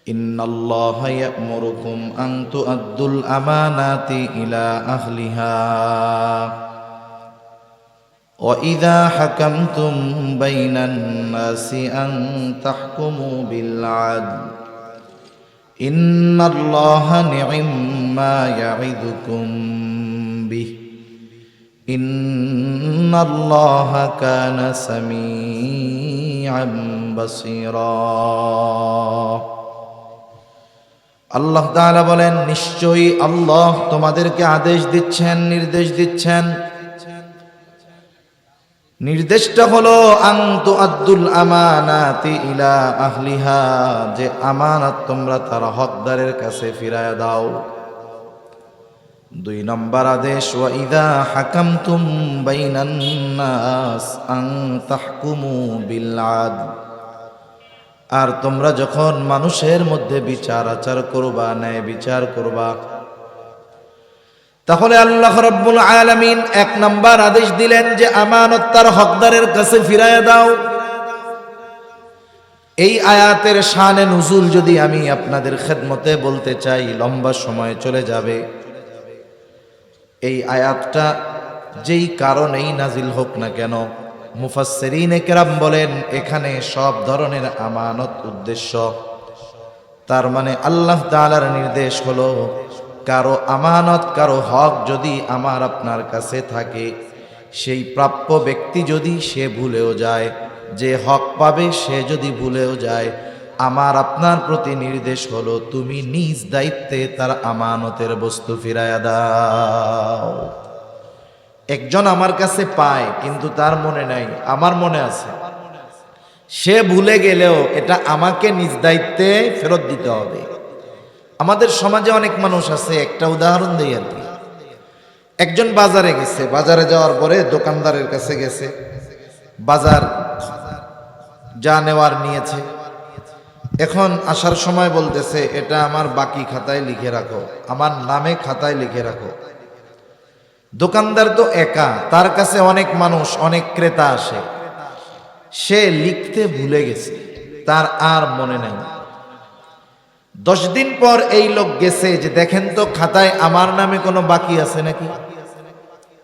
ইন্নাল্লাহা ইয়া'মুরুকুম আন তু'আদ্দুল আমানাতি ইলা আহলিহা ওয়া ইযা হাকামতুম বাইনান নাসি আন তাহকুমু বিল আদল ইন্নাল্লাহা নি'ম্মা ইয়া'iদুকুম বিহি ইন্নাল্লাহা কানা সামিআন বাসীরা। আল্লাহ তাআলা বলেন, নিশ্চয়ই আল্লাহ তোমাদেরকে আদেশ দিচ্ছেন, নির্দেশ দিচ্ছেন। নির্দেশটা হলো আন তুআদ্দুল আমানাতি ইলা আহলিহা, যে আমানত তোমরা তার হকদারের কাছে ফিরায়া দাও। 2 নম্বর আদেশ, ওয়া ইযা হাকামতুম বাইনান নাস আন তাহকুমু বিল আদল, আর তোমরা যখন মানুষের মধ্যে বিচার আচার করবা, ন্যায় বিচার করবা, তাহলে আল্লাহ রাব্বুল আলামিন 1 নম্বর আদেশ দিলেন যে আমানত তার হকদারের কাছে ফিরায়া দাও। এই আয়াতের শানে নুজুল যদি আমি আপনাদের খেদমতে বলতে চাই, লম্বা সময় চলে যাবে। এই আয়াতটা যেই কারণেই নাজিল হোক না কেন, মুফাসসিরিনে কেরাম বলেন এখানে সব ধরনের আমানত উদ্দেশ্য। তার মানে আল্লাহ তাআলার নির্দেশ হলো, কারো আমানত, কারো হক যদি আমার আপনার কাছে থাকে, সেই প্রাপ্য ব্যক্তি যদি সে ভুলেও যায়, যে হক পাবে সে যদি ভুলেও যায়, আমার আপনার প্রতি নির্দেশ হলো তুমি নিজ দায়িত্বে তার আমানতের বস্তু ফিরায়া দাও। একজন আমার কাছে পায় কিন্তু তার মনে নাই, আমার মনে আছে, সে ভুলে গেলেও এটা আমাকে নিজ দায়িত্বে ফেরত দিতে হবে। আমাদের সমাজে অনেক মানুষ আছে, একটা উদাহরণ দেই আর কি। একজন বাজারে গেছে, বাজারে যাওয়ার পরে দোকানদারের কাছে গেছে, বাজার যা নেওয়ার নিয়েছে, এখন আসার সময় বলতেছে এটা আমার বাকি খাতায় লিখে রাখো, আমার নামে খাতায় লিখে রাখো। দোকানদার তো একা, তার কাছে অনেক মানুষ, অনেক ক্রেতা আসে, সে লিখতে ভুলে গেছে, তার আর মনে নাই। 10 দিন পর এই লোক গেছে যে দেখেন তো খাতায় আমার নামে কোনো বাকি আছে নাকি।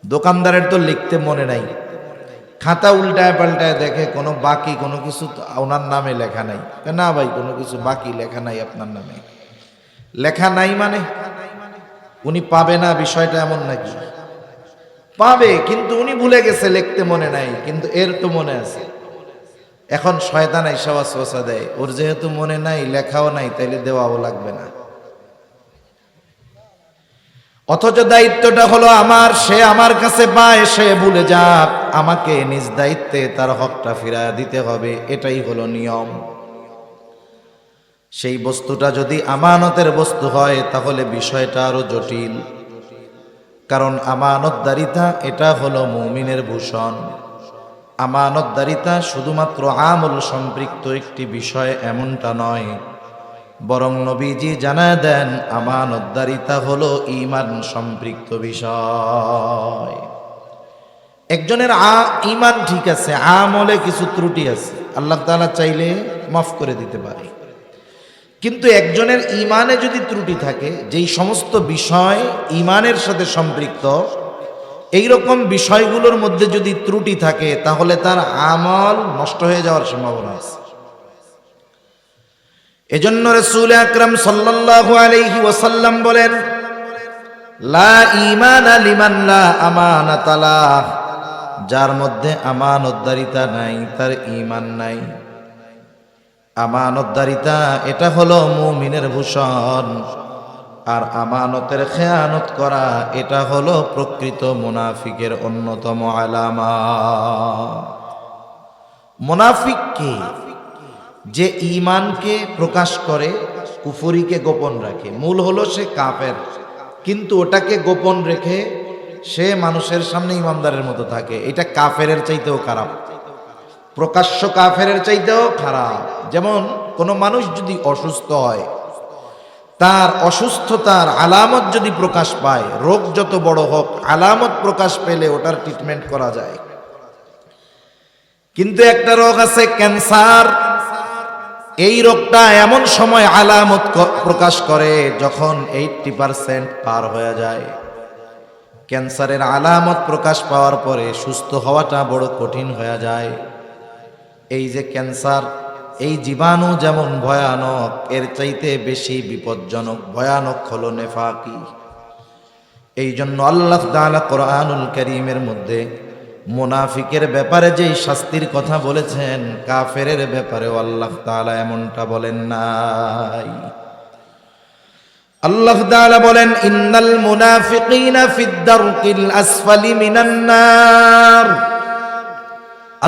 দোকানদারের তো লিখতে মনে নাই, খাতা উল্টায় পাল্টায় দেখে কোনো বাকি কোনো কিছু ওনার নামে লেখা নাই। না ভাই, কোনো কিছু বাকি লেখা নাই আপনার নামে। লেখা নাই মানে উনি পাবে না, বিষয়টা এমন নাকি? পাবে, কিন্তু উনি ভুলে গেছে, লিখতে মনে নাই, কিন্তু এর তো মনে আছে। এখন শয়তান আইসা ওয়াসওয়াসা দেয়, ওর যেহেতু মনে নাই, লেখাও নাই, তাইলে দেওয়াও লাগবে না। অথচ দায়িত্বটা হলো আমার, সে আমার কাছে পায়, সে ভুলে যাক, আমাকে নিজ দায়িত্বে তার হকটা ফিরায় দিতে হবে, এটাই হলো নিয়ম। সেই বস্তুটা যদি আমানতের বস্তু হয় তাহলে বিষয়টা আরো জটিল, কারণ আমানতদারিতা এটা হলো মুমিনের ভূষণ। আমানতদারিতা শুধুমাত্র আমল সম্পৃক্ত একটি বিষয় এমনটা নয়, বরং নবীজি জানায় দেন আমানতদারিতা হলো ঈমান সম্পৃক্ত বিষয়। একজনের ঈমান ঠিক আছে, আমলে কিছু ত্রুটি আছে, আল্লাহ তাআলা চাইলে মাফ করে দিতে পারে। কিন্তু একজনের ঈমানে যদি ত্রুটি থাকে, যেই সমস্ত বিষয় ঈমানের সাথে সম্পৃক্ত, এই রকম বিষয়গুলোর মধ্যে যদি ত্রুটি থাকে, তাহলে তার আমল নষ্ট হয়ে যাওয়ার সম্ভাবনা আছে। এজন্য রাসূল আকরাম সাল্লাল্লাহু আলাইহি ওয়াসাল্লাম বলেন, লা ঈমানা লিমান লা আমানাতা লাহ, যার মধ্যে আমানতদারিতা নাই তার ঈমান নাই। আমানতদারিতা এটা হলো মুমিনের ভূষণ, আর আমানতের খেয়ানত করা এটা হলো প্রকৃত মুনাফিকের অন্যতম আলামা। মুনাফিক কে? যে ঈমানকে প্রকাশ করে, কুফরিকে গোপন রাখে। মূল হলো সে কাফের, কিন্তু ওটাকে গোপন রেখে সে মানুষের সামনে ইমানদারের মতো থাকে। এটা কাফেরের চাইতেও খারাপ, প্রকাশ্য কাফেরের চাইতেও খারাপ। যেমন কোনো মানুষ যদি অসুস্থ হয়, তার অসুস্থতার আলামত যদি প্রকাশ পায়, রোগ যত বড় হোক, আলামত প্রকাশ পেলে ওটার ট্রিটমেন্ট করা যায়। কিন্তু একটা রোগ আছে ক্যান্সার, এই রোগটা এমন সময় আলামত প্রকাশ করে যখন 80% পার হয়ে যায়। ক্যান্সারের আলামত প্রকাশ পাওয়ার পরে সুস্থ হওয়াটা বড় কঠিন হয়ে যায়। এই যে ক্যান্সার, এই জীবাণু যেমন ভয়ানক, এর চাইতে বেশি বিপজ্জনক ভয়ানক হলো নেফাকি। এই জন্য আল্লাহ তাআলা কোরআনুল কারীমের মধ্যে মুনাফিকের ব্যাপারে যেই শাস্তির কথা বলেছেন, কাফেরের ব্যাপারেও আল্লাহ তাআলা এমনটা বলেন নাই। আল্লাহ তাআলা বলেন, ইন্নাল মুনাফিকিনা ফিদ দারকিল আসফালি মিনান নার।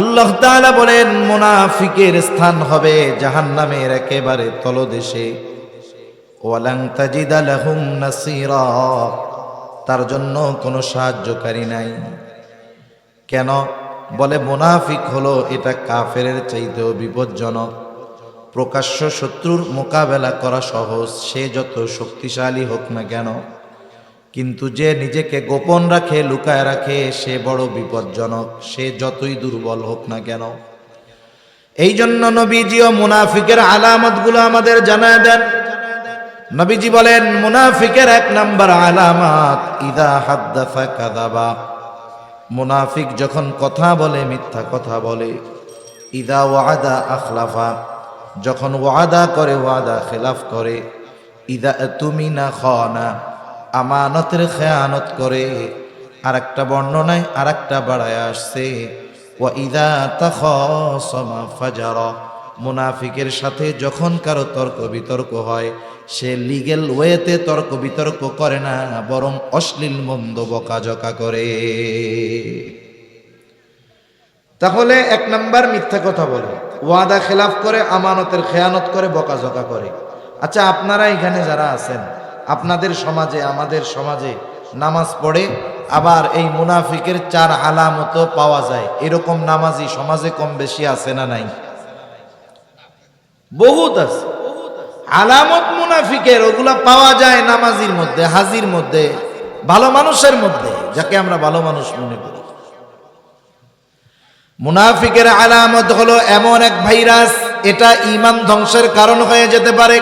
আল্লাহ তাআলা বলেন, মুনাফিকের স্থান হবে জাহান্নামের একেবারে তলদেশে। ওয়ালান তাজিদা লাহুম নাসীরা, তার জন্য কোনো সাহায্যকারী নাই। কেন? বলে মুনাফিক হলো এটা কাফেরের চাইতেও বিপজ্জনক। প্রকাশ্য শত্রুর মোকাবেলা করা সহজ, সে যত শক্তিশালী হোক না কেন, কিন্তু যে নিজেকে গোপন রাখে, লুকায় রাখে, সে বড় বিপজ্জনক, সে যতই দুর্বল হোক না কেন। এই জন্য নবীজিও মুনাফিকের আলামতগুলো আমাদের জানায় দেন। নবীজি বলেন, মুনাফিকের 1 নাম্বার আলামত ইদা হাদ্দাসা কাযাবা। মুনাফিক যখন কথা বলে মিথ্যা কথা বলে। ইদা ওয়াদা আখলাফা, যখন ওয়াদা করে ওয়াদা খেলাফ করে। ইদা তুমিনা খানা, আমানতের খেয়ানত করে। আর একটা বর্ণনায় আর একটা বাড়ায় আসছে, ওয়া ইদা তাখাসামা ফাজারা। মুনাফিকের সাথে যখন কারো তর্ক বিতর্ক হয়, সে লিগ্যাল ওয়েতে তর্ক বিতর্ক করে না, বরং অশ্লীল মন্দ বকাঝকা করে। তাহলে 1 নাম্বার মিথ্যা কথা বলে, ওয়াদা খেলাফ করে, আমানতের খেয়ানত করে, বকাঝকা করে। আচ্ছা, আপনারা এখানে যারা আছেন, আপনাদের সমাজে, আমাদের সমাজে নামাজ পড়ে, আবার এই মুনাফিকের 4 আলামত পাওয়া যায়। এরকম নামাজি সমাজে কম বেশি আছে না নাই? বহুত আছে আলামত মুনাফিকের, ওগুলা পাওয়া যায় নামাজির মধ্যে, হাজির মধ্যে, ভালো মানুষের মধ্যে, যাকে আমরা ভালো মানুষ মনে করি। মুনাফিকের আলামত হলো এমন এক ভাইরাস, এটা ঈমান ধ্বংসের কারণ হয়ে যেতে পারে।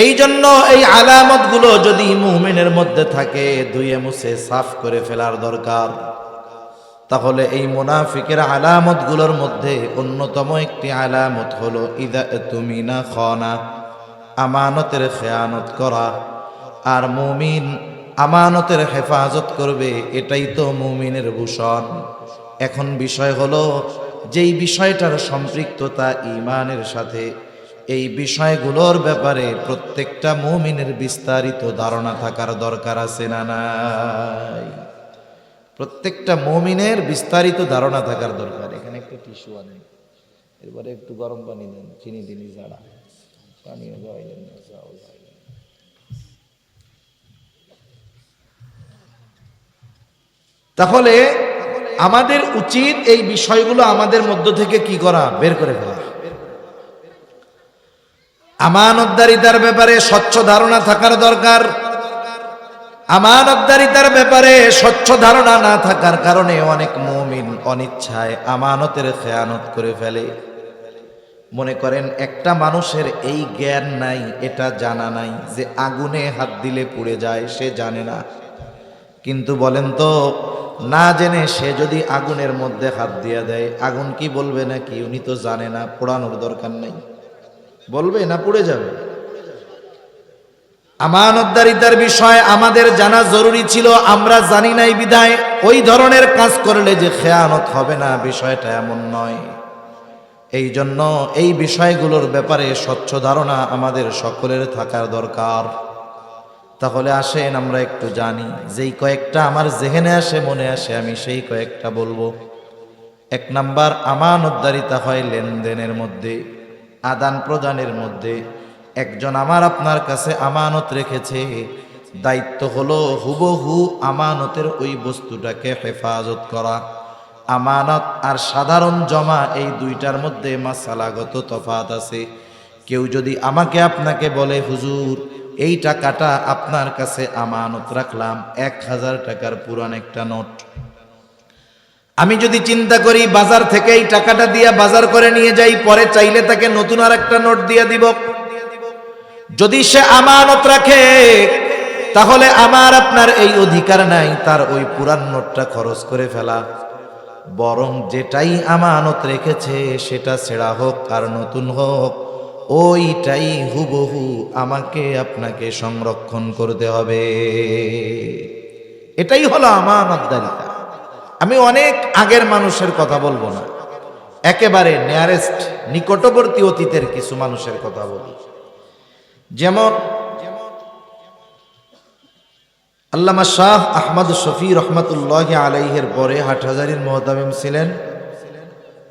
এই জন্য এই আলামতগুলো যদি মুমিনের মধ্যে থাকে, ধুয়ে মুছে সাফ করে ফেলার দরকার। তাহলে এই মুনাফিকের আলামতগুলোর মধ্যে অন্যতম একটি আলামত হলো ইদা তুমিনা খানা, আমানতের খেয়ানত করা। আর মুমিন আমানতের হেফাজত করবে, এটাই তো মুমিনের ভূষণ। এখন বিষয় হলো, যেই বিষয়টার সম্পৃক্ততা ঈমানের সাথে, এই বিষয়গুলোর ব্যাপারে প্রত্যেকটা মুমিনের বিস্তারিত ধারণা থাকার দরকার আছে না নাই? প্রত্যেকটা মুমিনের বিস্তারিত ধারণা থাকার দরকার। এখানে একটা টিস্যু আনেন, এরপরে একটু গরম পানি দেন, চিনি দিনি যারা পানিও যাইলেন না, যাও যাইলেন। তাহলে আমাদের উচিত এই বিষয়গুলো আমাদের মধ্য থেকে কি করা, বের করে ফেলা। আমানতদারিতার ব্যাপারে স্বচ্ছ ধারণা থাকার দরকার। আমানতদারিতার ব্যাপারে স্বচ্ছ ধারণা না থাকার কারণে অনেক মুমিন অনিচ্ছায় আমানতের খেয়ানত করে ফেলে। মনে করেন একটা মানুষের এই জ্ঞান নাই, এটা জানা নাই যে আগুনে হাত দিলে পুড়ে যায়, সে জানে না। কিন্তু বলেন তো, না জেনে সে যদি আগুনের মধ্যে হাত দিয়ে দেয়, আগুন কি বলবে নাকি? উনি তো জানে না, পোড়ানোর দরকার নেই, বলবে না পুড়ে যাবে? আমানতদারিতার বিষয় আমাদের জানা জরুরি ছিল, আমরা জানি নাই বিধায় ওই ধরনের কাজ করলে যে খেয়ানত হবে না, বিষয়টা এমন নয়। এই জন্য এই বিষয়গুলোর ব্যাপারে স্বচ্ছ ধারণা আমাদের সকলের থাকার দরকার। তাহলে আসেন আমরা একটু জানি, যেই কয়েকটা আমার জেহেনে আসে, মনে আসে, আমি সেই কয়েকটা বলবো। 1 নাম্বার, আমানতদারিতা হয় লেনদেনের মধ্যে, আদান প্রদানের মধ্যে। একজন আমার আপনার কাছে আমানত রেখেছে, দায়িত্ব হলো হুবহু আমানতের ওই বস্তুটাকে হেফাজত করা। আমানত আর সাধারণ জমা, এই দুইটার মধ্যে মাসালাগত তফাত আছে। কেউ যদি আমাকে আপনাকে বলে, হুজুর এই টাকাটা আপনার কাছে আমানত রাখলাম, 1000 টাকার পুরান একটা নোট, আমি যদি চিন্তা করি বাজার থেকে এই টাকাটা দিয়ে বাজার করে নিয়ে যাই, পরে চাইলে তাকে নতুন আর একটা নোট দিয়ে দিব, যদি সে আমানত রাখে তাহলে আমার আপনার এই অধিকার নাই তার ওই পুরান নোটটা খরচ করে ফেলা। বরং যেটাই আমানত রেখেছে সেটা ছেঁড়া হোক আর নতুন হোক, ওইটাই হুবহু আমাকে আপনাকে সংরক্ষণ করতে হবে। এটাই হলো আমানতদারিতা। আমি অনেক আগের মানুষের কথা বলবো না, একেবারে নিয়ারেস্ট নিকটবর্তী অতীতের কিছু মানুষের কথা বলি। যেমন আল্লামা শাহ আহমদ শফি রহমতুল্লাহ আলাইহের পরে হাটহাজারীর মুহতামিম ছিলেন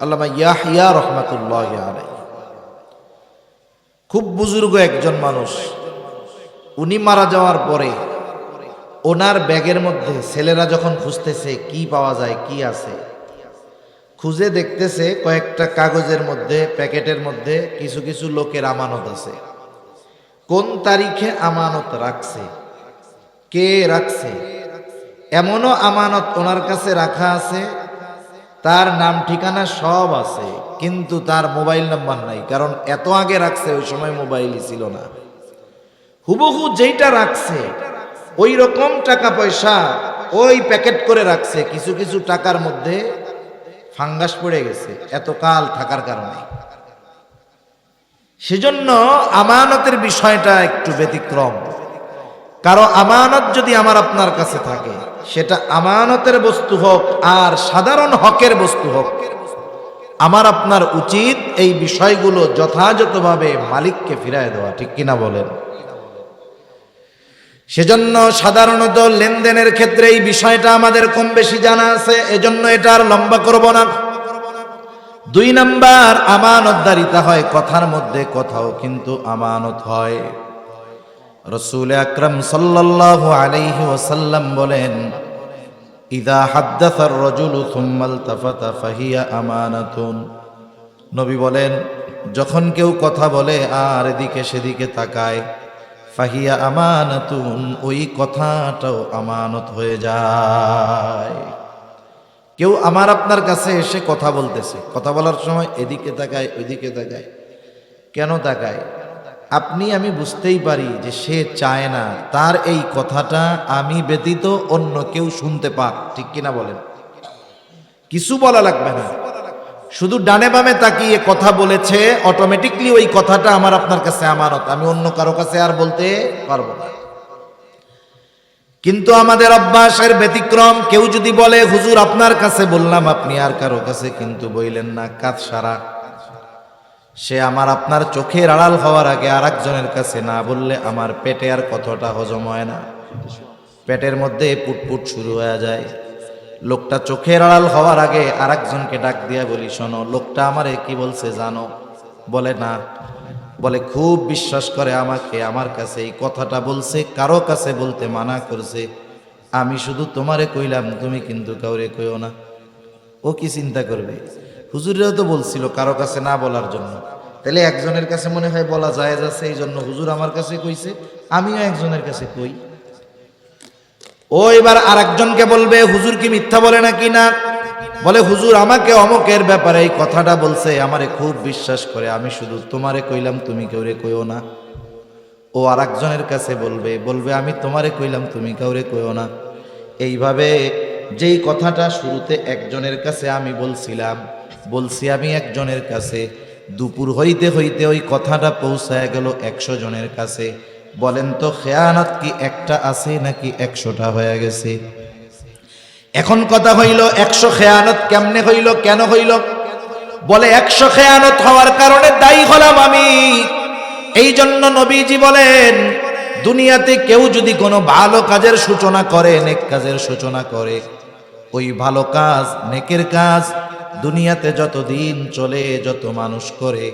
আল্লামা ইয়াহইয়া রহমতুল্লাহ আলাই। খুব বুজুর্গ একজন মানুষ। উনি মারা যাওয়ার পরে ওনার ব্যাগের মধ্যে ছেলেরা যখন খুঁজতেছে কি পাওয়া যায় কি আছে, খুঁজে দেখতেছে কয়েকটা কাগজের মধ্যে প্যাকেটের মধ্যে কিছু কিছু লোকের আমানত আছে। কোন তারিখে আমানত রাখছে, কে রাখছে, এমনও আমানত ওনার কাছে রাখা আছে, তার নাম ঠিকানা সব আছে, কিন্তু তার মোবাইল নাম্বার নাই, কারণ এত আগে রাখছে, ওই সময় মোবাইলই ছিল না। হুবহু যেইটা রাখছে ওই রকম টাকা পয়সা ওই প্যাকেট করে রাখছে। কিছু কিছু টাকার মধ্যে ফাঙ্গাস পড়ে গেছে এতকাল থাকার কারণে। সেজন্য আমানতের বিষয়টা একটু ব্যতিক্রম। কারো আমানত যদি আমার আপনার কাছে থাকে, সেটা আমানতের বস্তু হোক আর সাধারণ হকের বস্তু হোক, আমার আপনার উচিত এই বিষয়গুলো যথাযথভাবে মালিককে ফিরায় দেওয়া। ঠিক কিনা বলেন? সেজন্য সাধারণত লেনদেনের ক্ষেত্রে এই বিষয়টা আমাদের কম বেশি জানা আছে, এজন্য এটা আর লম্বা করব না। 2 নাম্বার, আমানতদারিতা হয় কথার মধ্যে, কথাও কিন্তু আমানত হয়। রাসূল আকরাম সাল্লাল্লাহু আলাইহি ওয়াসাল্লাম বলেন, ইযা হাদ্দাসা আর-রাজুলু সুম্মা ইলতাফাতা ফাহিয়া আমানাতুন। নবী বলেন, যখন কেউ কথা বলে আর এদিকে সেদিকে তাকায়, ফাহিয়া আমানাতুন, ওই কথাটাও আমানত হয়ে যায়। কেউ আমার আপনার কাছে এসে কথা বলতেছে, কথা বলার সময় এদিকে তাকায় ওইদিকে তাকায়, কেন তাকায়? আপনি আমি বুঝতেই পারি যে সে চায় না তার এই কথাটা আমি ব্যতীত অন্য কেউ শুনতে পাক। ঠিক কিনা বলেন? কিছু বলা লাগবে না, শুধু ডানে বামে তাকিয়ে কথা বলেছে, অটোমেটিকলি ওই কথাটা আমার আপনার কাছে আমানত, আমি অন্য কারো কাছে আর বলতে পারবো না। কিন্তু আমাদের অভ্যাসের ব্যতিক্রম। কেউ যদি বলে, হুজুর আপনার কাছে বললাম, আপনি আর কারো কাছে কিন্তু বইলেন না, কাজ সারা। সে আমার আপনার চোখের আড়াল হওয়ার আগে আর একজনের কাছে না বললে আমার পেটে আর কথাটা হজম হয় না, পেটের মধ্যে পুটপুট শুরু হয়ে যায়। লোকটা চোখের আড়াল হওয়ার আগে আর একজনকে ডাক দিয়া বলি, শোনো লোকটা আমারে কি বলছে জানো? বলে না। বলে খুব বিশ্বাস করে আমাকে, আমার কাছে এই কথাটা বলছে, কারো কাছে বলতে মানা করছে, আমি শুধু তোমারে কইলাম, তুমি কিন্তু কাউরে কইও না। ও কি চিন্তা করবে? হুজুরেও তো বলছিল কারো কাছে না বলার জন্য, তাহলে একজনের কাছে মনে হয় বলা জায়েজ আছে, এই জন্য হুজুর আমার কাছে কইছে, আমিও একজনের কাছে কই। ও এবার আর একজনকে বলবে, হুজুর কি মিথ্যা বলে নাকি না? বলে হুজুর আমাকে অমকের ব্যাপারে এই কথাটা বলছে, আমারে খুব বিশ্বাস করে, আমি শুধু তোমারে কইলাম, তুমি কাউরে কইও না। ও আর একজনের কাছে বলবে আমি তোমারে কইলাম, তুমি কাউরে কইও না। এইভাবে যেই কথাটা শুরুতে একজনের কাছে আমি বলছি আমি একজনের কাছে, দুপুর হইতে হইতে ওই কথাটা পৌঁছায় গেল 100 জনের কাছে। বলেন তো খেয়ানত কি একটা আছে নাকি 100টা হয়ে গেছে? এখন কথা হইল 100 খেয়ানত কেমনে হইল, কেন হইল? বলে 100 খেয়ানত হওয়ার কারণে দায়ী হলাম আমি। এই জন্য নবীজি বলেন, দুনিয়াতে কেউ যদি কোনো ভালো কাজের সূচনা করে, নেক কাজের সূচনা করে, ওই ভালো কাজ, নেকের কাজ দুনিয়াতে যতদিন চলে, যত মানুষ করে,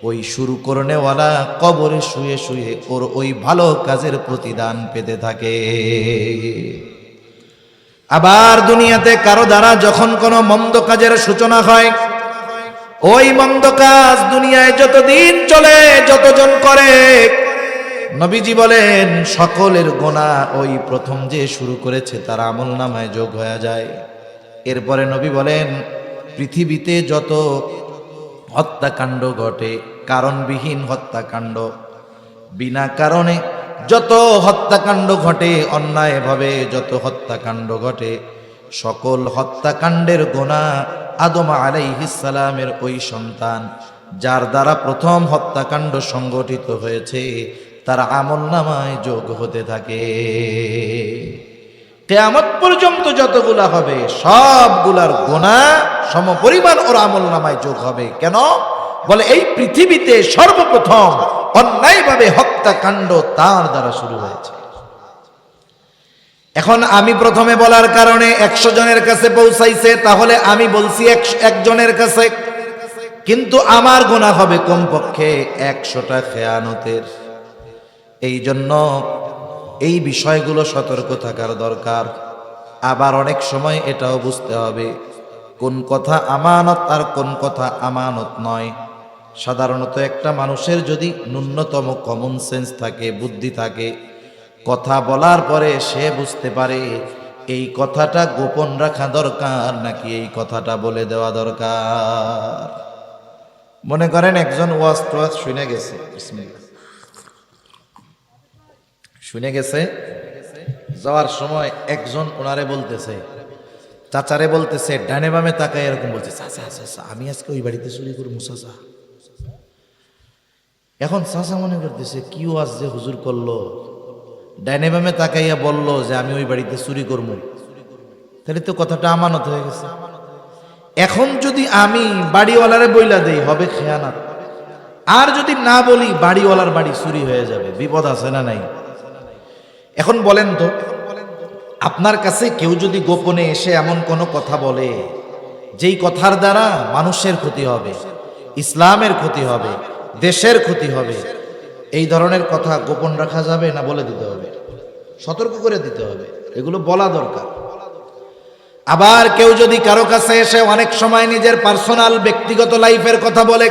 ওই শুরু করনেওয়ালা কবরে শুয়ে শুয়ে ওর ওই ভালো কাজের প্রতিদান পেতে থাকে। আবার দুনিয়াতে কারো দ্বারা যখন কোনো মন্দ কাজের সূচনা হয়, ওই মন্দ কাজ দুনিয়ায় যতদিন চলে, যতজন করে, নবীজি বলেন সকলের গোনা ওই প্রথম যে শুরু করেছে তার আমল নামায় যোগ হয়ে যায়। এরপরে নবী বলেন, পৃথিবীতে যত হত্যাকাণ্ড ঘটে, কারণবিহীন হত্যাকাণ্ড, বিনা কারণে যত হত্যাকাণ্ড ঘটে, অন্যায়ভাবে যত হত্যাকাণ্ড ঘটে, সকল হত্যাকাণ্ডের গোনা আদম আলাইহিস সালামের ওই সন্তান যার দ্বারা প্রথম হত্যাকাণ্ড সংগঠিত হয়েছে তার আমলনামায় যোগ হতে থাকে। কিয়ামত পর্যন্ত যতগুলা হবে সবগুলার গোনা সমপরিমাণ ওর আমলনামায় যোগ হবে। কেন? বলে এই পৃথিবীতে সর্বপ্রথম অন্যায়ভাবে হত্যাকাণ্ড তার দ্বারা শুরু হয়েছে। এখন আমি প্রথমে বলার কারণে 100 জনের কাছে পৌঁছাইছে, তাহলে আমি বলছি 1 জনের কাছে, কিন্তু আমার গুনাহ হবে কমপক্ষে 100টা খেয়ানতের। এই জন্য এই বিষয়গুলো সতর্ক থাকার দরকার। আবার অনেক সময় এটাও বুঝতে হবে কোন কথা আমানত আর কোন কথা আমানত নয়। সাধারণত একটা মানুষের যদি ন্যূনতম কমন সেন্স থাকে, বুদ্ধি থাকে, কথা বলার পরে সে বুঝতে পারে এই কথাটা গোপন রাখা দরকার নাকি এই কথাটা বলে দেওয়া দরকার। মনে করেন একজন ওয়াজ টোয়াজ শুনে গেছে, যাওয়ার সময় একজন ওনারে বলতেছে, চাচারে বলতেছে, ডানে বামে তাকায় এরকম বলছে, চাচা চাচা আমি আজকে ওই বাড়িতে চুরি করবো চাচা। এখন চাচা মনে করতেছে কি ওয়াজ যে হুজুর করলো, ডানে বামে তাকাইয়া বলল যে আমি ওই বাড়িতে চুরি করবো, তাহলে তো কথাটা আমানত হয়ে গেছে। এখন যদি আমি বাড়িওয়ালারে বইলা দেই হবে খেয়ানাত, আর যদি না বলি বাড়িওয়ালার বাড়ি চুরি হয়ে যাবে, বিপদ আছে না নাই? এখন বলেন তো, আপনার কাছে কেউ যদি গোপনে এসে এমন কোনো কথা বলে যেই কথার দ্বারা মানুষের ক্ষতি হবে, ইসলামের ক্ষতি হবে, দেশের ক্ষতি হবে, এই ধরনের কথা গোপন রাখা যাবে না বলে দিতে হবে? সতর্ক করে দিতে হবে, এগুলো বলা দরকার। আবার কেউ যদি কারো কাছে এসে অনেক সময় নিজের পার্সোনাল ব্যক্তিগত লাইফের কথা বলে,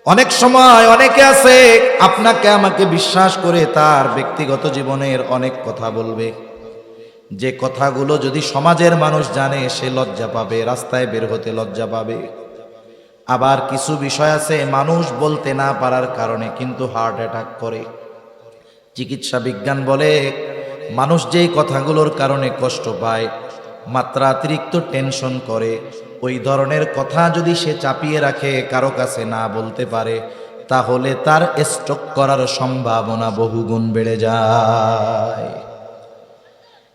অনেক সময় অনেকে আছে আপনাকে আমাকে বিশ্বাস করে তার ব্যক্তিগত জীবনের অনেক কথা বলবে, যে কথাগুলো যদি সমাজের মানুষ জানে সে লজ্জা পাবে, রাস্তায় বের হতে লজ্জা পাবে। আবার কিছু বিষয় আছে মানুষ বলতে না পারার কারণে কিন্তু হার্ট অ্যাটাক করে। চিকিৎসা বিজ্ঞান বলে মানুষ যেই কথাগুলোর কারণে কষ্ট পায়, মাত্রাতিরিক্ত টেনশন করে, ওই ধরনের কথা যদি সে চাপিয়ে রাখে, কারো কাছে না বলতে পারে, তাহলে তার স্ট্রোক করার সম্ভাবনা বহুগুণ বেড়ে যায়।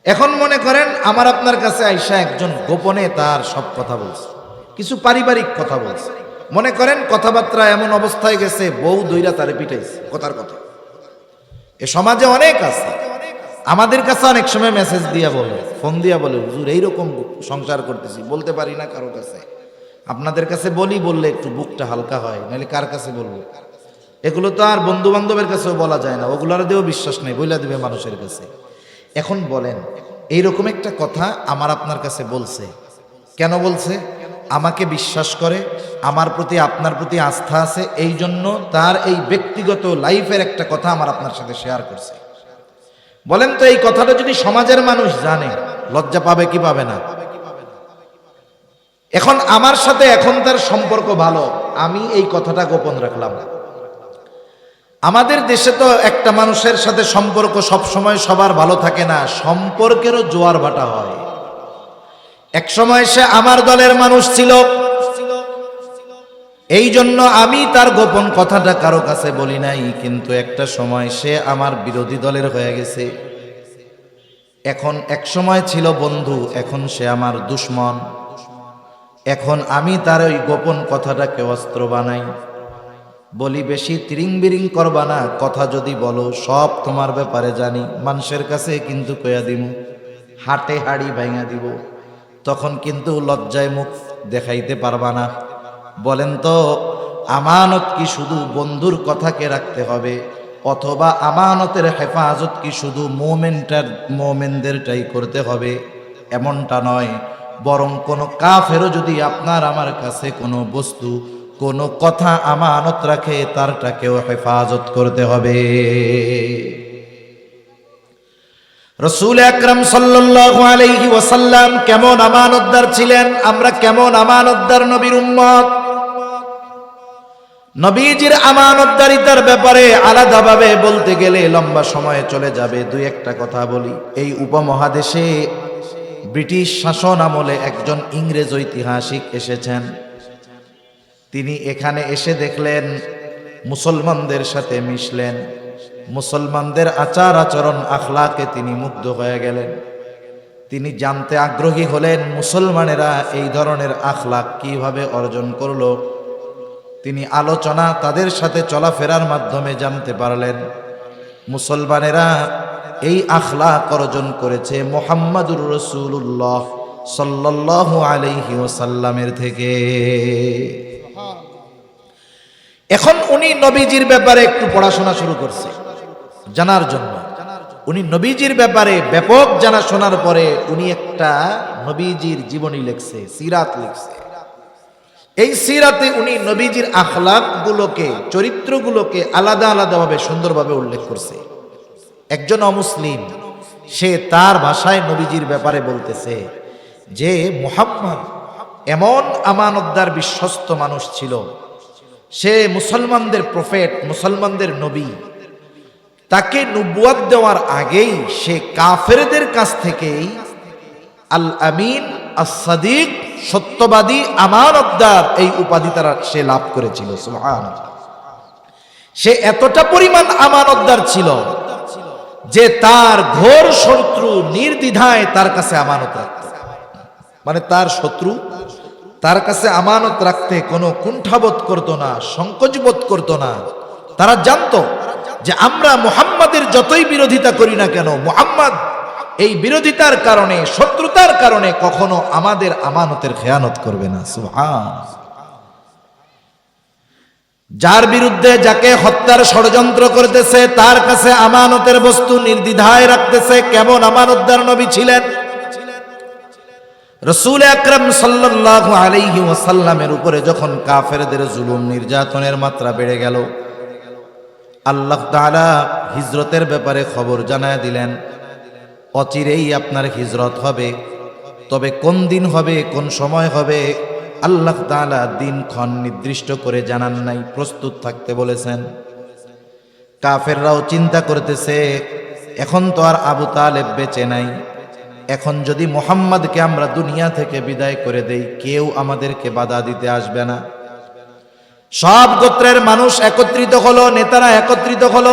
এখন মনে করেন আমার আপনার কাছে আইসা একজন গোপনে তার সব কথা বলছে, কিছু পারিবারিক কথা বলছে, মনে করেন কথাবার্তা এমন অবস্থায় গেছে বউ দইরা তারে পিটাইছে কথার কথা। এ সমাজে অনেক আছে, আমাদের কাছে অনেক সময় মেসেজ দিয়া বলে, ফোন দিয়া বলে, হুজুর এইরকম সংসার করতেছি, বলতে পারি না কারো কাছে, আপনাদের কাছে বলি, বললে একটু বুকটা হালকা হয়, নাহলে কার কাছে বলবো? এগুলো তো আর বন্ধু বান্ধবের কাছেও বলা যায় না, ওগুলোর দিয়েও বিশ্বাস নেই, বইলা দিবে মানুষের কাছে। এখন বলেন এইরকম একটা কথা আমার আপনার কাছে বলছে, কেন বলছে? আমাকে বিশ্বাস করে, আমার প্রতি আপনার প্রতি আস্থা আছে, এই জন্য তার এই ব্যক্তিগত লাইফের একটা কথা আমার আপনার সাথে শেয়ার করছে। বলেন তো এই কথাটা যদি সমাজের মানুষ জানে, লজ্জা পাবে কি পাবে না? এখন আমার সাথে এখন তার সম্পর্ক ভালো, আমি এই কথাটা গোপন রাখলাম। আমাদের দেশে তো একটা মানুষের সাথে সম্পর্ক সবসময় সবার ভালো থাকে না, সম্পর্কেরও জোয়ার ভাটা হয়। এক সময় সে আমার দলের মানুষ ছিল, এই জন্য আমি তার গোপন কথাটা কারো কাছে বলি নাই, কিন্তু একটা সময় সে আমার বিরোধী দলের হয়ে গেছে। এখন এক সময় ছিল বন্ধু, এখন সে আমার দুশমন। এখন আমি তার ওই গোপন কথাটাকে অস্ত্র বানাই, বলি বেশি তিরিং বিরিং করবা না, কথা যদি বলো সব তোমার ব্যাপারে জানি, মানুষের কাছে কিন্তু কয়া দিব, হাটে হাড়ি ভাঙা দিব, তখন কিন্তু লজ্জায় মুখ দেখাইতে পারবা না। বলেন তো আমানত কি শুধু বন্ধুর কথাকে রাখতে হবে, অথবা আমানতের হেফাজত কি শুধু মোমেনদেরটাই করতে হবে? এমনটা নয়, বরং কোনো কাফেরও যদি আপনার আমার কাছে কোনো বস্তু, কোনো কথা আমানত রাখে, তারটাকেও হেফাজত করতে হবে। রাসূল আকরাম সাল্লাল্লাহু আলাইহি ওয়াসাল্লাম কেমন আমানতদার ছিলেন, আমরা কেমন আমানতদার নবীর উম্মত। নবীজির আমানতদারিতার ব্যাপারে আলাদাভাবে বলতে গেলে লম্বা সময় চলে যাবে। দুই একটা কথা বলি। এই উপমহাদেশে ব্রিটিশ শাসন আমলে একজন ইংরেজ ঐতিহাসিক এসেছেন। তিনি এখানে এসে দেখলেন মুসলমানদের সাথে মিশলেন, মুসলমানদের আচার আচরণ আখলাকে তিনি মুগ্ধ হয়ে গেলেন। তিনি জানতে আগ্রহী হলেন মুসলমানেরা এই ধরনের আখলাক কিভাবে অর্জন করলো। তিনি আলোচনা তাদের সাথে চলাফেরার মাধ্যমে জানতে পারলেন মুসলমানেরা এই আখলাক অর্জন করেছে মুহাম্মাদুর রাসূলুল্লাহ সাল্লাল্লাহু আলাইহি ওয়াসাল্লামের থেকে। এখন উনি নবীজির ব্যাপারে একটু পড়াশোনা শুরু করছে জানার জন্য। উনি নবীজির ব্যাপারে ব্যাপক জানা শোনার পরে উনি একটা নবীজির জীবনী লিখছে, সিরাত লিখছে। এই সিরাতে উনি নবীজির আখলাকগুলোকে, চরিত্রগুলোকে আলাদা আলাদাভাবে সুন্দরভাবে উল্লেখ করছে। একজন অমুসলিম সে তার ভাষায় নবীজির ব্যাপারে বলতেছে যে মুহাম্মদ এমন আমানতদার বিশ্বস্ত মানুষ ছিল, সে মুসলমানদের প্রফেট, মুসলমানদের নবী। তাকে নবুয়ত দেওয়ার আগেই সে কাফেরদের কাছ থেকেই আল আমিন, আস-সাদিক, সত্যবাদী, আমানতদার এই উপাধি তারা সে লাভ করেছিল। সুবহানাল্লাহ। সে এতটা পরিমাণ আমানতদার ছিল যে তার ঘোর শত্রু নির্দ্বিধায় তার কাছে আমানত রাখত। মানে তার শত্রু তার কাছে আমানত রাখতে কোনো কুণ্ঠাবোধ করত না, সংকোচবোধ করত না। তারা জানতো যে আমরা মুহাম্মাদের যতই বিরোধিতা করি না কেন, মুহাম্মদ এই বিরোধিতার কারণে, শত্রুতার কারণে কখনো আমাদের আমানতের খেয়ানত করবে না। সুবহানাল্লাহ। যার বিরুদ্ধে, যাকে হত্যার ষড়যন্ত্র করতেছে, তার কাছে আমানতের বস্তু নির্দ্বিধায় রাখতেছে। কেমন আমানতদার নবী ছিলেন। রাসূল আকরাম সাল্লাল্লাহু আলাইহি ওয়াসাল্লামের উপরে যখন কাফেরদের জুলুম নির্যাতনের মাত্রা বেড়ে গেল, আল্লাহ তাআলা হিজরতের ব্যাপারে খবর জানায় দিলেন, অচিরেই আপনার হিজরত হবে। তবে কোন দিন হবে, কোন সময় হবে, আল্লাহ তাআলা দিনক্ষণ নির্দিষ্ট করে জানান নাই, প্রস্তুত থাকতে বলেছেন। কাফেররাও চিন্তা করতেছে এখন তো আর আবু তালেব বেঁচে নাই, এখন যদি মুহাম্মদকে আমরা দুনিয়া থেকে বিদায় করে দেই, কেউ আমাদেরকে বাধা দিতে আসবে না। সব গোত্রের মানুষ একত্রিত হলো, নেতারা একত্রিত হলো।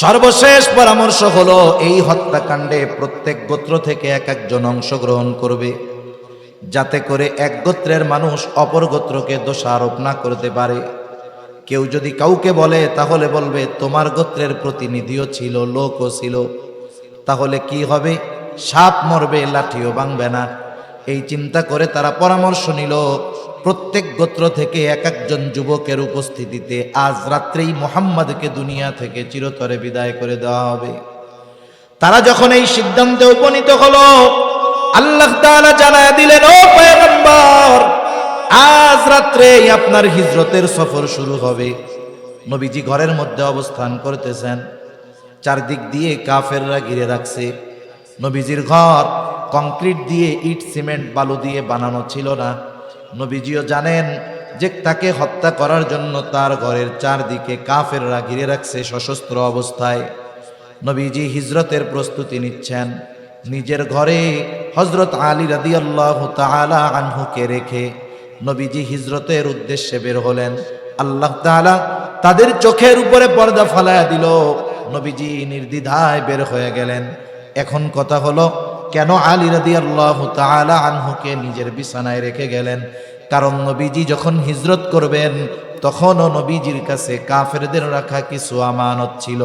সর্বশেষ পরামর্শ হলো এই হত্যাকাণ্ডে প্রত্যেক গোত্র থেকে এক একজন অংশগ্রহণ করবে, যাতে করে এক গোত্রের মানুষ অপর গোত্রকে দোষারোপ না করতে পারে। কেউ যদি কাউকে বলে তাহলে বলবে তোমার গোত্রের প্রতিনিধিও ছিল, লোকও ছিল, তাহলে কি হবে? সাপ মরবে, লাঠিও ভাঙবে না। এই চিন্তা করে তারা পরামর্শ নিল প্রত্যেক গোত্র থেকে এক একজন যুবকের উপস্থিতিতে আজ রাত্রেই মুহাম্মদকে দুনিয়া থেকে চিরতরে বিদায় করে দেওয়া হবে। তারা যখন এই সিদ্ধান্তে উপনীত হলো, আল্লাহ তাআলা জানায় দিলেন, ও পয়গম্বর, আজ রাত্রেই আপনার হিজরতের সফর শুরু হবে। নবীজি ঘরের মধ্যে অবস্থান করতেছেন, চারদিক দিয়ে কাফেররা ঘিরে রাখছে। নবীজির ঘর কংক্রিট দিয়ে, ইট, সিমেন্ট, বালু দিয়ে বানানো ছিল না। নবীজিও জানেন যে তাকে হত্যা করার জন্য তার ঘরের চারদিকে কাফেররা ঘিরে রাখছে সশস্ত্র অবস্থায়। নবীজি হিজরতের প্রস্তুতি নিচ্ছেন। নিজের ঘরে হযরত আলী রাদিয়াল্লাহু তাআলা আনহুকে রেখে নবীজি হিজরতের উদ্দেশ্যে বের হলেন। আল্লাহ তাআলা তাদের চোখের উপরে পর্দা ফালায়া দিল। নবীজি নির্দ্বিধায় বের হয়ে গেলেন। এখন কথা হলো, কেন আলী রাদিয়াল্লাহু তাআলা আনহুকে নিজের বিছানায় রেখে গেলেন? কারণ নবীজি যখন হিজরত করবেন তখনও নবীজির কাছে কাফেরদের রাখা কিছু আমানত ছিল।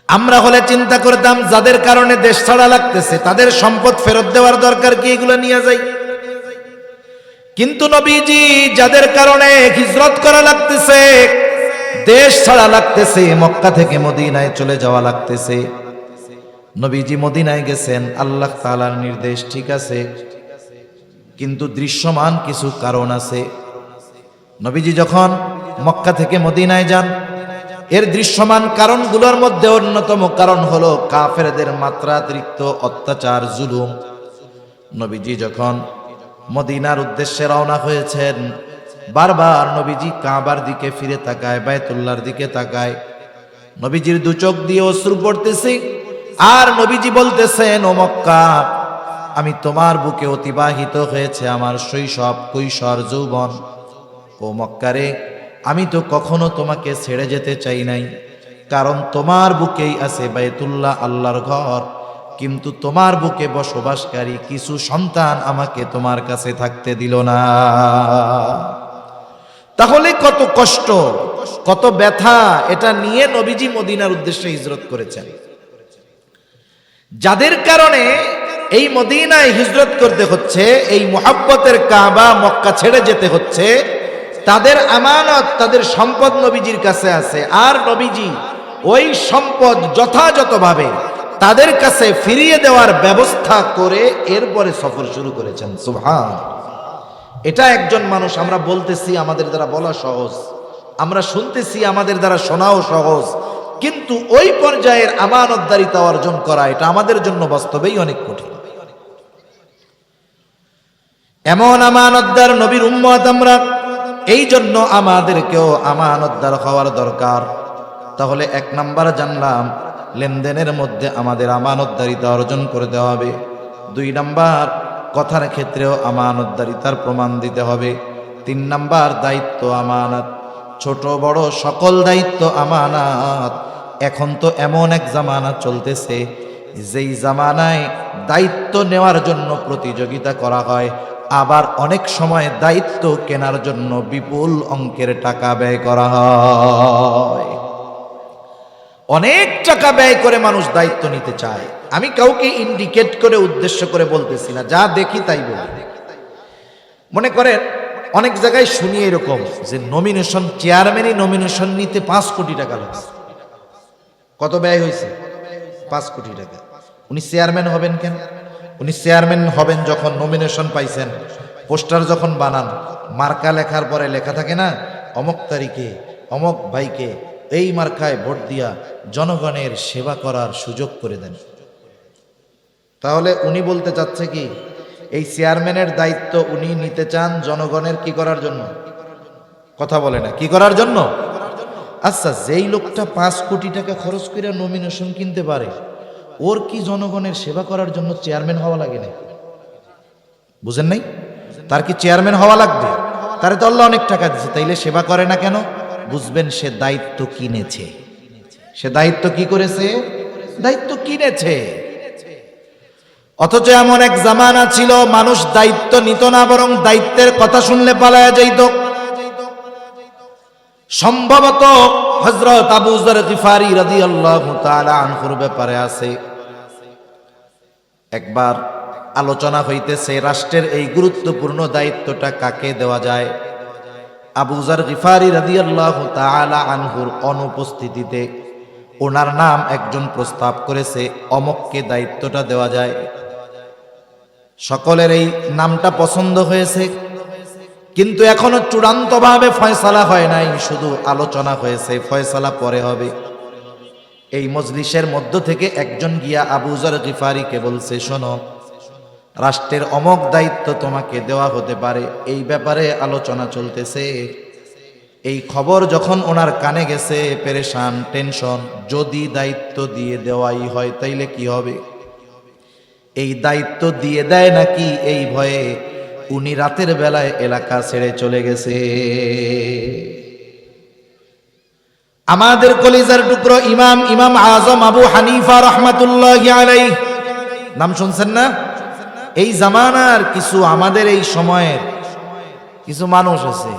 আমরা হলে চিন্তা করতাম যাদের কারণে দেশ ছাড়া লাগতেছে তাদের সম্পদ ফেরত দেওয়ার দরকার কি, এগুলো নিয়ে যাই। কিন্তু নবীজি যাদের কারণে হিজরত করা লাগতেছে, দেশ ছাড়া লাগতেছে, মক্কা থেকে মদিনায় চলে যাওয়া লাগতেছে, নবীজি মদিনায় গেছেন আল্লাহ তাআলার নির্দেশ, ঠিক আছে, কিন্তু দৃশ্যমান কিছু কারণ আছে। নবীজি যখন মক্কা থেকে মদিনায় যান, এর দৃশ্যমান কারণগুলোর মধ্যে অন্যতম কারণ হলো কাফেরদের মাত্রাতিরিক্ত অত্যাচার, জুলুম। নবীজি যখন মদিনার উদ্দেশ্যে রওনা হয়েছেন, বারবার নবীজি কাবার দিকে ফিরে তাকায়, বায়তুল্লাহর দিকে তাকায়। নবীজির দু চোখ দিয়ে অশ্রু পড়তেছে, আর নবীজি বলতেছেন, ও মক্কা, আমি তোমার বুকে অতিবাহিত হয়েছে আমার শৈশব, কৈশোর, যৌবন। ও মক্কারে, আমি তো কখনো তোমাকে ছেড়ে যেতে চাই নাই, কারণ তোমার বুকেই আছে বায়তুল্লাহ, আল্লাহর ঘর। কিন্তু তোমার বুকে বসবাসকারী কিছু সন্তান আমাকে তোমার কাছে থাকতে দিল না। তাহলে কত কষ্ট, কত ব্যথা, এটা নিয়ে নবীজি মদিনার উদ্দেশ্যে হিজরত করেছেন। যাদের কারণে এই মদিনায় হিজরত করতে হচ্ছে, এই মুহাব্বতের কাবা মক্কা ছেড়ে যেতে হচ্ছে, তাদের আমানত, তাদের সম্পদ নবীজির কাছে আছে। আর নবীজি ওই সম্পদ যথাযথভাবে তাদের কাছে ফিরিয়ে দেওয়ার ব্যবস্থা করে এরপরে সফর শুরু করেছেন। সুবহান। এটা একজন মানুষ, আমরা বলতেছি আমাদের দ্বারা বলা সহজ, আমরা শুনতেছি আমাদের দ্বারা শোনাও সহজ, কিন্তু ওই পর্যায়ের আমানতদারিতা অর্জন করা, এটা আমাদের জন্য বাস্তবেই অনেক কঠিন। এমন আমানতদার নবীর উম্মত আমরা, এই জন্য আমাদেরকেও আমানতদার হওয়ার দরকার। তাহলে এক নাম্বার জানলাম, লেনদেনের মধ্যে আমাদের আমানতদারিতা অর্জন করতে হবে। 2 নাম্বার, কথার ক্ষেত্রেও আমানতদারিতার প্রমাণ দিতে হবে। 3 নাম্বার, দায়িত্ব আমানত, ছোট বড় সকল দায়িত্ব আমানত। এখন তো এমন এক জামানা চলতেছে, যেই জামানায় দায়িত্ব নেওয়ার জন্য প্রতিযোগিতা করা হয়, আবার অনেক সময় দায়িত্ব কেনার জন্য বিপুল অঙ্কের টাকা ব্যয় করা হয়। অনেক টাকা ব্যয় করে মানুষ দায়িত্ব নিতে চায়। আমি কাউকে ইন্ডিকেট করে উদ্দেশ্য করে বলতেছি না, যা দেখি তাই বলি। মনে করেন অনেক জায়গায় শুনি এরকম যে নমিনেশন, চেয়ারম্যানই নমিনেশন নিতে 5 কোটি টাকা লাগছে। কত ব্যয় হয়েছে? 5 কোটি টাকা। উনি চেয়ারম্যান হবেন কেন? উনি চেয়ারম্যান হবেন যখন নমিনেশন পাইছেন, পোস্টার যখন বানান, মার্কা লেখার পরে লেখা থাকে না, অমক তারিখে অমক ভাইকে এই মার্কায় ভোট দিয়া জনগণের সেবা করার সুযোগ করে দেন। তাহলে উনি বলতে চাচ্ছে কি, এই চেয়ারম্যানের দায়িত্ব উনি নিতে চান জনগণের কি করার জন্য? কথা বলে না, কি করার জন্য? আচ্ছা, যেই লোকটা 5 কোটি টাকা খরচ করে নমিনেশন কিনতে পারে, ওর কি জনগণের সেবা করার জন্য চেয়ারম্যান হওয়া লাগে না? বুঝেন নাই? তার কি চেয়ারম্যান হওয়া লাগবে? তারে তো আল্লাহ অনেক টাকা দিচ্ছে, তাইলে সেবা করে না কেন? বুঝবেন, সে দায়িত্ব কিনেছে। সে দায়িত্ব কি করেছে? দায়িত্ব কিনেছে। অথচ এমন এক জামানা ছিল, মানুষ দায়িত্ব নিত না, বরং দায়িত্বের কথা শুনলে পালায়া যাইত। সম্ভবত হযরত আবু যর গিফারি রাদিয়াল্লাহু তাআলা আনহুর ব্যাপারে আছে। একবার আলোচনা হইতেছে, রাষ্ট্রের এই গুরুত্বপূর্ণ দায়িত্বটা কাকে দেওয়া যায়। আবু যর গিফারি রাদিয়াল্লাহু তাআলা আনহুর অনুপস্থিতিতে ওনার নাম একজন প্রস্তাব করেছে, অমককে দায়িত্বটা দেওয়া যায়। সকলের এই নামটা পছন্দ হয়েছে, কিন্তু এখনো চূড়ান্তভাবে ফয়সালা হয় নাই, শুধু আলোচনা হয়েছে, ফয়সালা পরে হবে। এই মজলিসের মধ্য থেকে একজন গিয়া আবু যর গিফারিকে বলছে, শোনো, রাষ্ট্রের অমক দায়িত্ব তোমাকে দেওয়া হতে পারে, এই ব্যাপারে আলোচনা চলতেছে। এই খবর যখন ওনার কানে গেছে, পেরেশান, টেনশন, যদি দায়িত্ব দিয়ে দেওয়াই হয় তাইলে কি হবে? এই দায়িত্ব দিয়ে দেয় নাকি এই ভয়ে উনি রাতের বেলায় এলাকা ছেড়ে চলে গেছে। আমাদের কলিজার টুকরো ইমাম আজম আবু হানিফা রাহমাতুল্লাহি আলাইহি, নাম শুনছেন না? এই জামানার কিছু, আমাদের এই সময়ের কিছু মানুষ আছে,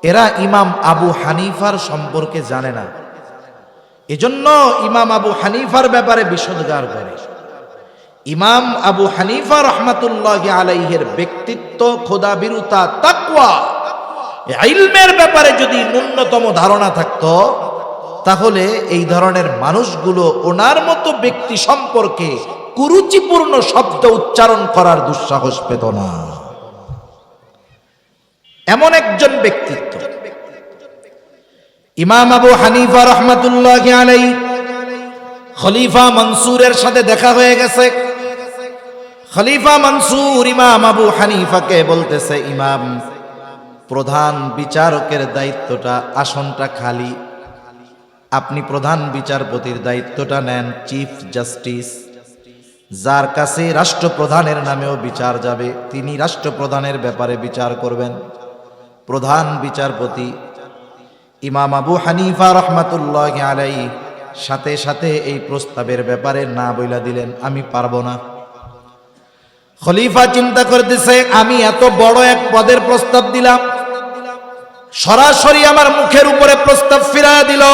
এরা ইমাম আবু হানিফার সম্পর্কে জানে না, এজন্য ইমাম আবু হানিফার ব্যাপারে বিশদগার করে। ইমাম আবু হানিফা রাহমাতুল্লাহি আলাইহির ব্যক্তিত্ব, খোদাভীরুতা, তাকওয়া, ইলমের ব্যাপারে যদি ন্যূনতম ধারণা থাকতো, তাহলে এই ধরনের মানুষগুলো ওনার মতো ব্যক্তি সম্পর্কে কুরুচিপূর্ণ শব্দ উচ্চারণ করার দুঃসাহস পেত না। এমন একজন ব্যক্তিত্ব। ইমাম আবু হানিফা রহমাতুল্লাহি আলাইহি খলিফা মনসুরের সাথে দেখা হয়ে গেছে। খলিফা মনসুর ইমাম আবু হানিফাকে বলতেছে, ইমাম, প্রধান বিচারকের দায়িত্বটা, আসনটা খালি, আপনি প্রধান বিচারপতির দায়িত্বটা নেন। চিফ জাস্টিস, যার কাছে রাষ্ট্রপ্রধানের নামেও বিচার যাবে, তিনি রাষ্ট্রপ্রধানের ব্যাপারে বিচার করবেন। প্রধান বিচারপতি ইমাম আবু হানিফা রহমাতুল্লাহি আলাইহি সাথে সাথে এই প্রস্তাবের ব্যাপারে না বইলা দিলেন, আমি পারবো না। খলিফা চিন্তা করতেছে, আমি এত বড় এক পদের প্রস্তাব দিলাম, সরাসরি আমার মুখের উপরে প্রস্তাব ফিরায়া দিল।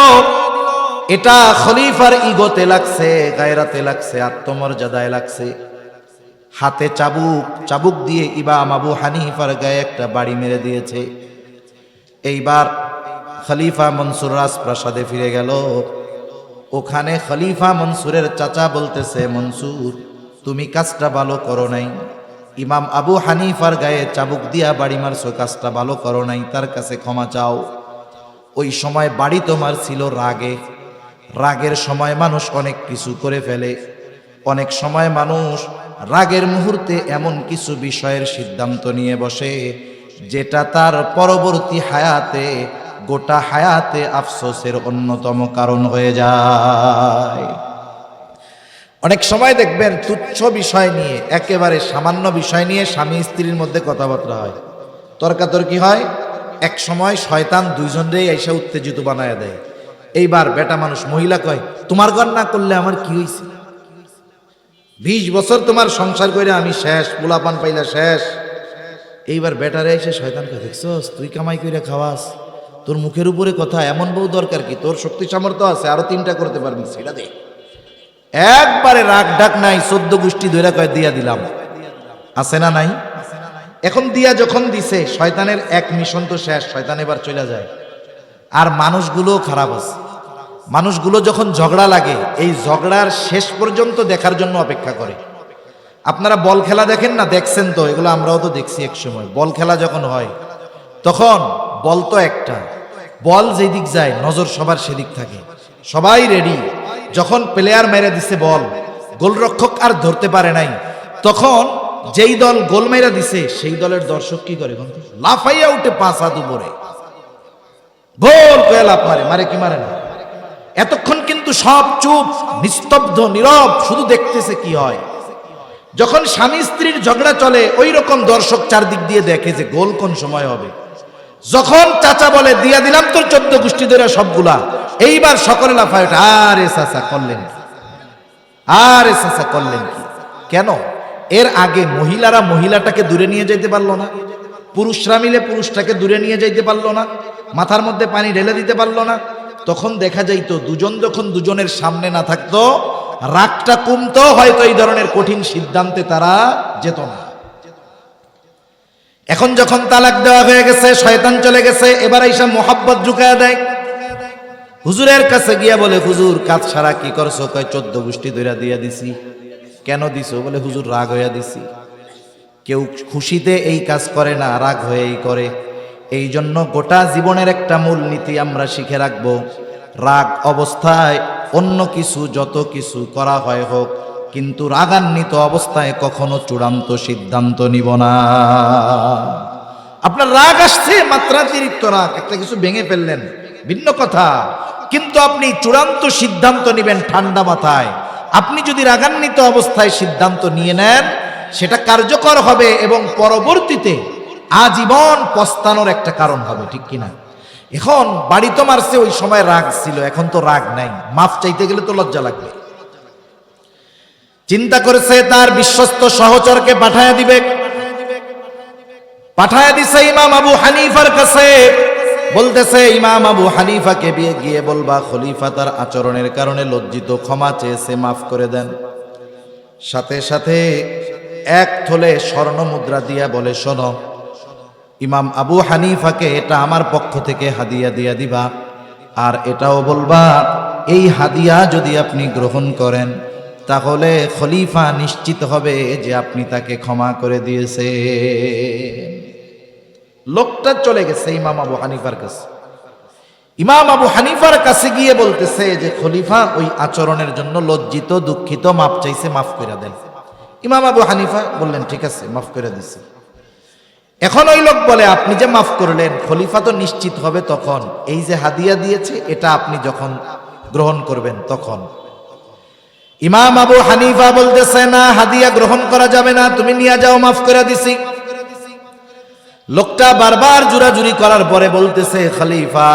এটা খলিফার ইগোতে লাগছে, গায়রাতে লাগছে, আত্মমর্যাদায় লাগছে। হাতে চাবুক দিয়ে ইমাম আবু হানিফার গায়ে একটা বাড়ি মেরে দিয়েছে। এইবার খলিফা মনসুর রাজপ্রাসাদে ফিরে গেল। ওখানে খলিফা মনসুরের চাচা বলতেছে, মনসুর, তুমি কাজটা ভালো করো নাই, ইমাম আবু হানিফার গায়ে চাবুক দিয়া বাড়ি মারছো, কাজটা ভালো করো নাই, তার কাছে ক্ষমা চাও। ওই সময় বাড়ি তোমার ছিল রাগে, রাগের সময় মানুষ অনেক কিছু করে ফেলে। অনেক সময় মানুষ রাগের মুহূর্তে এমন কিছু বিষয়ের সিদ্ধান্ত নিয়ে বসে যেটা তার পরবর্তী হায়াতে, গোটা হায়াতে আফসোসের অন্যতম কারণ হয়ে যায়। অনেক সময় দেখবেন তুচ্ছ বিষয় নিয়ে, একেবারে সামান্য বিষয় নিয়ে স্বামী স্ত্রীর মধ্যে কথাবার্তা হয়, তর্কাতর্কি হয়। এক সময় শয়তান দুইজনরেই এসে উত্তেজিত বানায় দেয়। এইবার বেটা মানুষ, মহিলা কয়, তোমার ঘর না করলে আমার কি হয়েছে? 20 বছর তোমার সংসার করে আমি শেষ, পোলাপান পাইলা শেষ। এইবার বেটারে এসে শয়তান কয়, দেখছস তুই কামাই করে খাওয়াস, তোর মুখের উপরে কথা, এমন বউ দরকার কি? তোর শক্তি সামর্থ্য আছে, আরো 3টা করতে পারবি, সেটা দে। একবারে রাগ ডাক নাই, 14 গোষ্ঠী ধরে কয় দিয়া দিলাম, আছে না নাই? এখন দিয়া যখন দিছে, শয়তানের এক মিশন তো শেষ, শয়তান এবার চলে যায়। আর মানুষগুলো খারাপ আছে। মানুষগুলো যখন ঝগড়া লাগে, এই ঝগড়ার শেষ পর্যন্ত দেখার জন্য অপেক্ষা করে। আপনারা বল খেলা দেখেন না, দেখছেন তো, এগুলো আমরাও তো দেখছি। এক সময় বল খেলা যখন হয়, তখন বল তো একটা, বল যেদিক যায় নজর সবার সেদিক থাকে, সবাই রেডি। যখন প্লেয়ার মেরে দিছে বল, গোলরক্ষক আর ধরতে পারে নাই, তখন যেই দল গোল মেরে দিছে সেই দলের দর্শক কি করে? লাফাইয়া উঠে 5 হাত উপরে, গোল কয়ে লাফ মারে, মারে কি মারে না। এতক্ষণ কিন্তু সব চুপ, নিস্তব্ধ, নীরব, শুধু দেখতেছে কি হয়। যখন স্বামী স্ত্রীর ঝগড়া চলে, ওই রকম দর্শক চারদিক দিয়ে দেখে যে গোল কোন সময় হবে। যখন চাচা বলে দিয়া দিলাম তোর 14 গোষ্ঠী ধরে সবগুলা, এইবার সকলে লাফায় ওঠে, আরে চাচা করলেন কি, আরে চাচা করলেন কি? কেন? এর আগে মহিলারা মহিলাটাকে দূরে নিয়ে যেতে পারলো না, পুরুষরা মিলে পুরুষটাকে দূরে নিয়ে যাইতে পারলো না, মাথার মধ্যে পানি ঢেলে দিতে পারলো না। তখন দেখা যাইতো দুজন যখন দুজনের সামনে না থাকতো, রাগটা কমতো, হয়তো এই ধরনের কঠিন সিদ্ধান্তে তারা যেত না। এখন যখন তালাক দেওয়া হয়ে গেছে, শয়তান চলে গেছে, এবার আইসা মোহাব্বত ঢুকায়া দেয়। হুজুরের কাছে গিয়া বলে, হুজুর কাজ ছাড়া কি করছো? কয় 14 গোষ্ঠী ধইরা দিয়া দিছি। কেন দিছো? বলে হুজুর রাগ হইয়া দিছি। কেউ খুশিতে এই কাজ করে না, রাগ হয়েই করে। এই জন্য গোটা জীবনের একটা মূল নীতি আমরা শিখে রাখবো, রাগ অবস্থায় অন্য কিছু যত কিছু করা হয় হোক, কিন্তু রাগান্বিত অবস্থায় কখনো চূড়ান্ত সিদ্ধান্ত নিব না। আপনার রাগ আসছে, মাত্রাতিরিক্ত রাগ, একটা কিছু ভেঙে ফেললেন, ভিন্ন কথা, কিন্তু আপনি চূড়ান্ত সিদ্ধান্ত নিবেন ঠান্ডা মাথায়। আপনি যদি রাগান্বিত অবস্থায় সিদ্ধান্ত নিয়ে নেন, সেটা কার্যকর হবে এবং পরবর্তীতে আজীবন পস্তানোর একটা কারণ হবে, ঠিক কিনা? এখন বাড়ি তো মারছে, ওই সময় রাগ ছিল, এখন তো রাগ নাই, মাফ চাইতে গেলে তো লজ্জা লাগবে। চিন্তা করেছে তার বিশ্বস্ত সহচরকে পাঠায়া দিবে, পাঠায়া দিছে ইমাম আবু হানিফার কাছে। বলতেছে, ইমাম আবু হানিফাকে গিয়ে বলবা খলিফা তার আচরণের কারণে লজ্জিত, ক্ষমা চেয়েছে, মাফ করে দেন। সাথে সাথে 1 থলে স্বর্ণ মুদ্রা দিয়া বলে, শোনো, ইমাম আবু হানিফাকে এটা আমার পক্ষ থেকে হাদিয়া দিয়া দিবা, আর এটাও বলবা এই হাদিয়া যদি আপনি গ্রহণ করেন তাহলে খলিফা নিশ্চিত হবে যে আপনি তাকে ক্ষমা করে দিয়েছে। লোকটা চলে গেছে ইমাম আবু হানিফার কাছে। ইমাম আবু হানিফার কাছে গিয়ে বলতেছে যে খলিফা ওই আচরণের জন্য লজ্জিত, দুঃখিত, মাপ চাইছে, মাফ করে দেন। ইমাম আবু হানিফা বললেন ঠিক আছে, মাফ করে দিছি। এখন ওই লোক বলে আপনি যে মাফ করলেন, খলিফা তো নিশ্চিত হবে তখন এই যে হাদিয়া দিয়েছে এটা আপনি যখন গ্রহণ করবেন তখন। ইমাম আবু হানিফা বলতেছে না, হাদিয়া গ্রহণ করা যাবে না, তুমি নিয়ে যাও, মাফ করে দিছি। লোকটা বারবার জোরাজুরি করার পরে বলতেছে খলিফা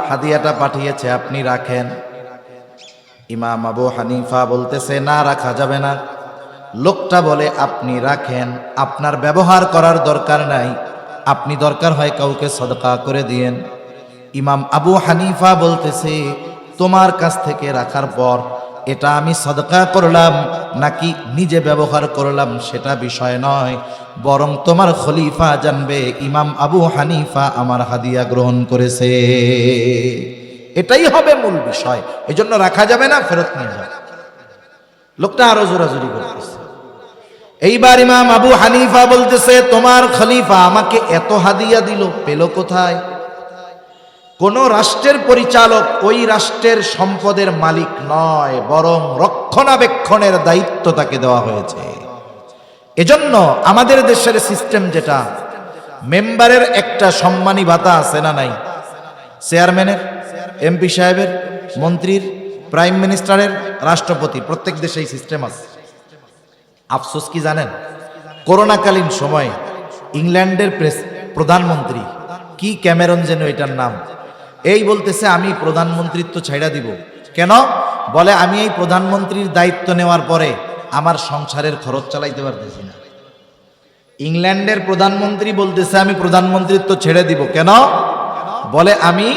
হাদিয়াটা পাঠিয়েছে, আপনি রাখেন। ইমাম আবু হানিফা বলতেছে না, রাখা যাবে না। লোকটা বলে আপনি রাখেন, আপনার ব্যবহার করার দরকার নাই, আপনি দরকার হয় কাউকে সদকা করে দিয়েন। ইমাম আবু হানিফা বলতেছে তোমার কাছ থেকে রাখার পর এটা আমি সদকা করলাম নাকি নিজে ব্যবহার করলাম সেটা বিষয় নয়, বরং তোমার খলিফা জানবে ইমাম আবু হানিফা আমার হাদিয়া গ্রহণ করেছে, এটাই হবে মূল বিষয়। এজন্য রাখা যাবে না, ফেরত নিয়ে যাবে। লোকটা আরো জোরাজুরি করতেছে। এইবার ইমাম আবু হানিফা বলতেছে তোমার খলিফা আমাকে এত হাদিয়া দিল, পেল কোথায়? কোন রাষ্ট্রের পরিচালক ওই রাষ্ট্রের সম্পদের মালিক নয়, বরং রক্ষণাবেক্ষণের দায়িত্ব তাকে দেওয়া হয়েছে। এজন্য আমাদের দেশের সিস্টেম যেটা, মেম্বারের একটা সম্মানী ভাতা আছে না নাই? চেয়ারম্যানের, এমপি সাহেবের, মন্ত্রীর, প্রাইম মিনিস্টারের, রাষ্ট্রপতি, প্রত্যেক দেশে এই সিস্টেম আছে। আফসোস কি জানেন, করোনাকালীন সময়ে ইংল্যান্ডের প্রধানমন্ত্রী কি ক্যামেরন যেন এটার নাম, এই বলতেছে আমি প্রধানমন্ত্রিত্ব ছাইড়া দিব। কেন? বলে আমি এই প্রধানমন্ত্রীর দায়িত্ব নেওয়ার পরে আমার সংসারের খরচ চালাইতে পারতেছি না। ইংল্যান্ডের প্রধানমন্ত্রী বলতেছে আমি প্রধানমন্ত্রিত্ব ছেড়ে দিব। কেন? বলে আমি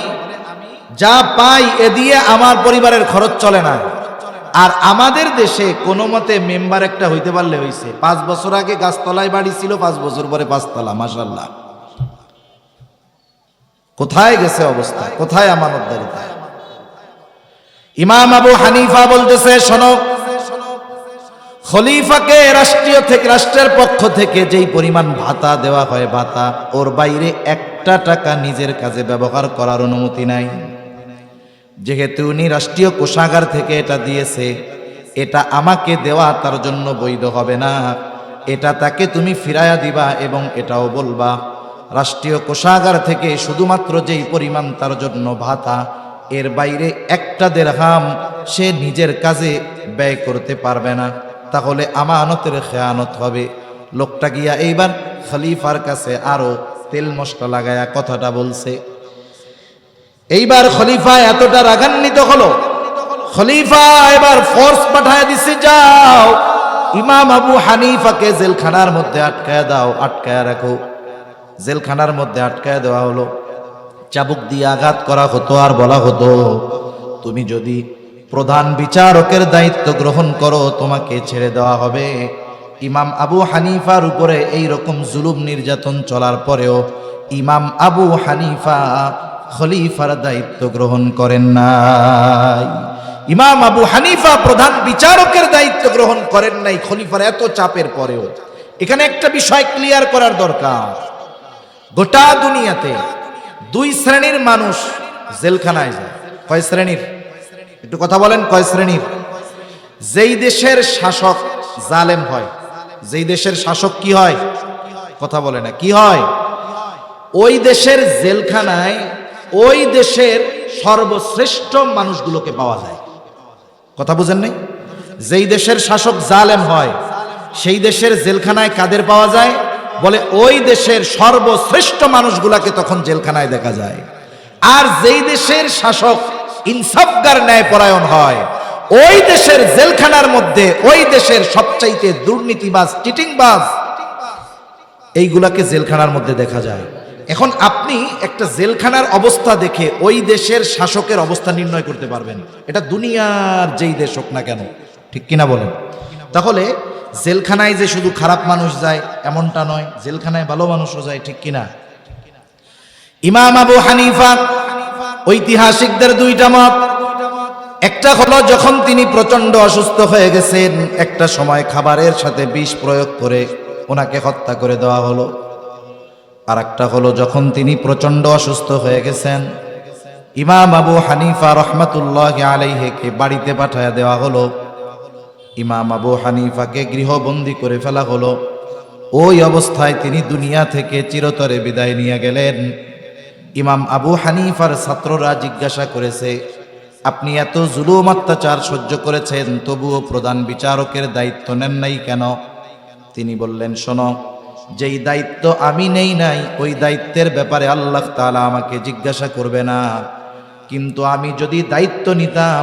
যা পাই এ দিয়ে আমার পরিবারের খরচ চলে না। আর আমাদের দেশে কোনো মতে মেম্বার একটা হইতে পারলে হইছে। 5 বছর আগে গাছতলায় বাড়ি ছিল, 5 বছর পরে 5 তলা, মাশাআল্লাহ। কোথায় গেছে অবস্থা, কোথায় আমানতদারিতা? ইমাম আবু হানিফা বলতেছে শোনো, খলিফাকে রাষ্ট্রের পক্ষ থেকে যেই পরিমাণ ভাতা দেওয়া হয়, ভাতা, ওর বাইরে একটা টাকা নিজের কাজে ব্যবহার করার অনুমতি নাই। যেহেতু উনি রাষ্ট্রীয় কোষাগার থেকে এটা দিয়েছে, এটা আমাকে দেওয়া তার জন্য বৈধ হবে না। এটা তাকে তুমি ফিরাইয়া দিবা এবং এটাও বলবা রাষ্ট্রীয় কোষাগার থেকে শুধুমাত্র যেই পরিমাণ তার জন্য ভাতা, এর বাইরে একটা দিরহাম সে নিজের কাজে ব্যয় করতে পারবে না, তাহলে আমানতের খেয়ানত হবে। লোকটা গিয়া এইবার খলিফার কাছে আরো তেল মশলা লাগায়া কথাটা বলছে। এইবার খলিফা এতটা রাগান্বিত হলো, খলিফা এবার ফোর্স পাঠায় দিছে, যাও ইমাম আবু হানিফাকে জেলখানার মধ্যে আটকায় দাও, আটকায় রাখো। জেলখানার মধ্যে আটকায় দেওয়া হলো, চাবুক দিয়ে আঘাত করা হতো আর বলা হতো তুমি যদি প্রধান বিচারকের দায়িত্ব গ্রহণ করো তোমাকে ছেড়ে দেওয়া হবে। ইমাম আবু হানিফার উপরে এই রকম জুলুম নির্যাতন চলার পরেও ইমাম আবু হানিফা খলিফার দায়িত্ব গ্রহণ করেন নাই। ইমাম আবু হানিফা প্রধান বিচারকের দায়িত্ব গ্রহণ করেন নাই খলিফার এত চাপের পরেও। এখানে একটা বিষয় ক্লিয়ার করার দরকার, গোটা দুনিয়াতে 2 শ্রেণীর মানুষ জেলখানায় যায়। কয় শ্রেণীর? একটু কথা বলেন, কয় শ্রেণীর? যেই দেশের শাসক জালেম হয়, যেই দেশের শাসক কি হয়, কথা বলে না, কি হয়, ওই দেশের জেলখানায় ওই দেশের সর্বশ্রেষ্ঠ মানুষগুলোকে পাওয়া যায়। কথা বুঝেন নাই? যেই দেশের শাসক জালেম হয় সেই দেশের জেলখানায় কাদের পাওয়া যায়? বলে ওই দেশের সর্বশ্রেষ্ঠ মানুষগুলাকে তখন জেলখানায় দেখা যায়। আর যেই দেশের শাসক ইনসাফগার ন্যায়পরায়ণ হয় ওই দেশের জেলখানার মধ্যে ওই দেশের সবচাইতে দুর্নীতিবাজ, চিটিংবাজ, এইগুলাকে জেলখানার মধ্যে দেখা যায়। এখন আপনি একটা জেলখানার অবস্থা দেখে ওই দেশের শাসকের অবস্থা নির্ণয় করতে পারবেন, এটা দুনিয়ার যেই দেশ হোক না কেন, ঠিক কিনা বলেন? তাহলে জেলখানায় যে শুধু খারাপ মানুষ যায় এমনটা নয়, জেলখানায় ভালো মানুষও যায়, ঠিক কিনা? ইমাম আবু হানিফা ঐতিহাসিকদের 2টা মত। একটা হলো যখন তিনি প্রচন্ড অসুস্থ হয়ে গেছেন, একটা সময় খাবারের সাথে বিষ প্রয়োগ করে ওনাকে হত্যা করে দেওয়া হলো। আর একটা হলো যখন তিনি প্রচন্ড অসুস্থ হয়ে গেছেন, ইমাম আবু হানিফা রহমাতুল্লাহি আলাইহিকে বাড়িতে পাঠায়া দেওয়া হলো। ইমাম আবু হানিফাকে গৃহবন্দী করে ফেলা হলো। ওই অবস্থায় তিনি দুনিয়া থেকে চিরতরে বিদায় নিয়ে গেলেন। ইমাম আবু হানিফার ছাত্ররা জিজ্ঞাসা করেছে, আপনি এত জুলুম অত্যাচার সহ্য করেছেন, তবুও প্রধান বিচারকের দায়িত্ব নেন নাই কেন? তিনি বললেন, শোনো, যেই দায়িত্ব আমি নেই নাই ওই দায়িত্বের ব্যাপারে আল্লাহ তাআলা আমাকে জিজ্ঞাসা করবে না, কিন্তু আমি যদি দায়িত্ব নিতাম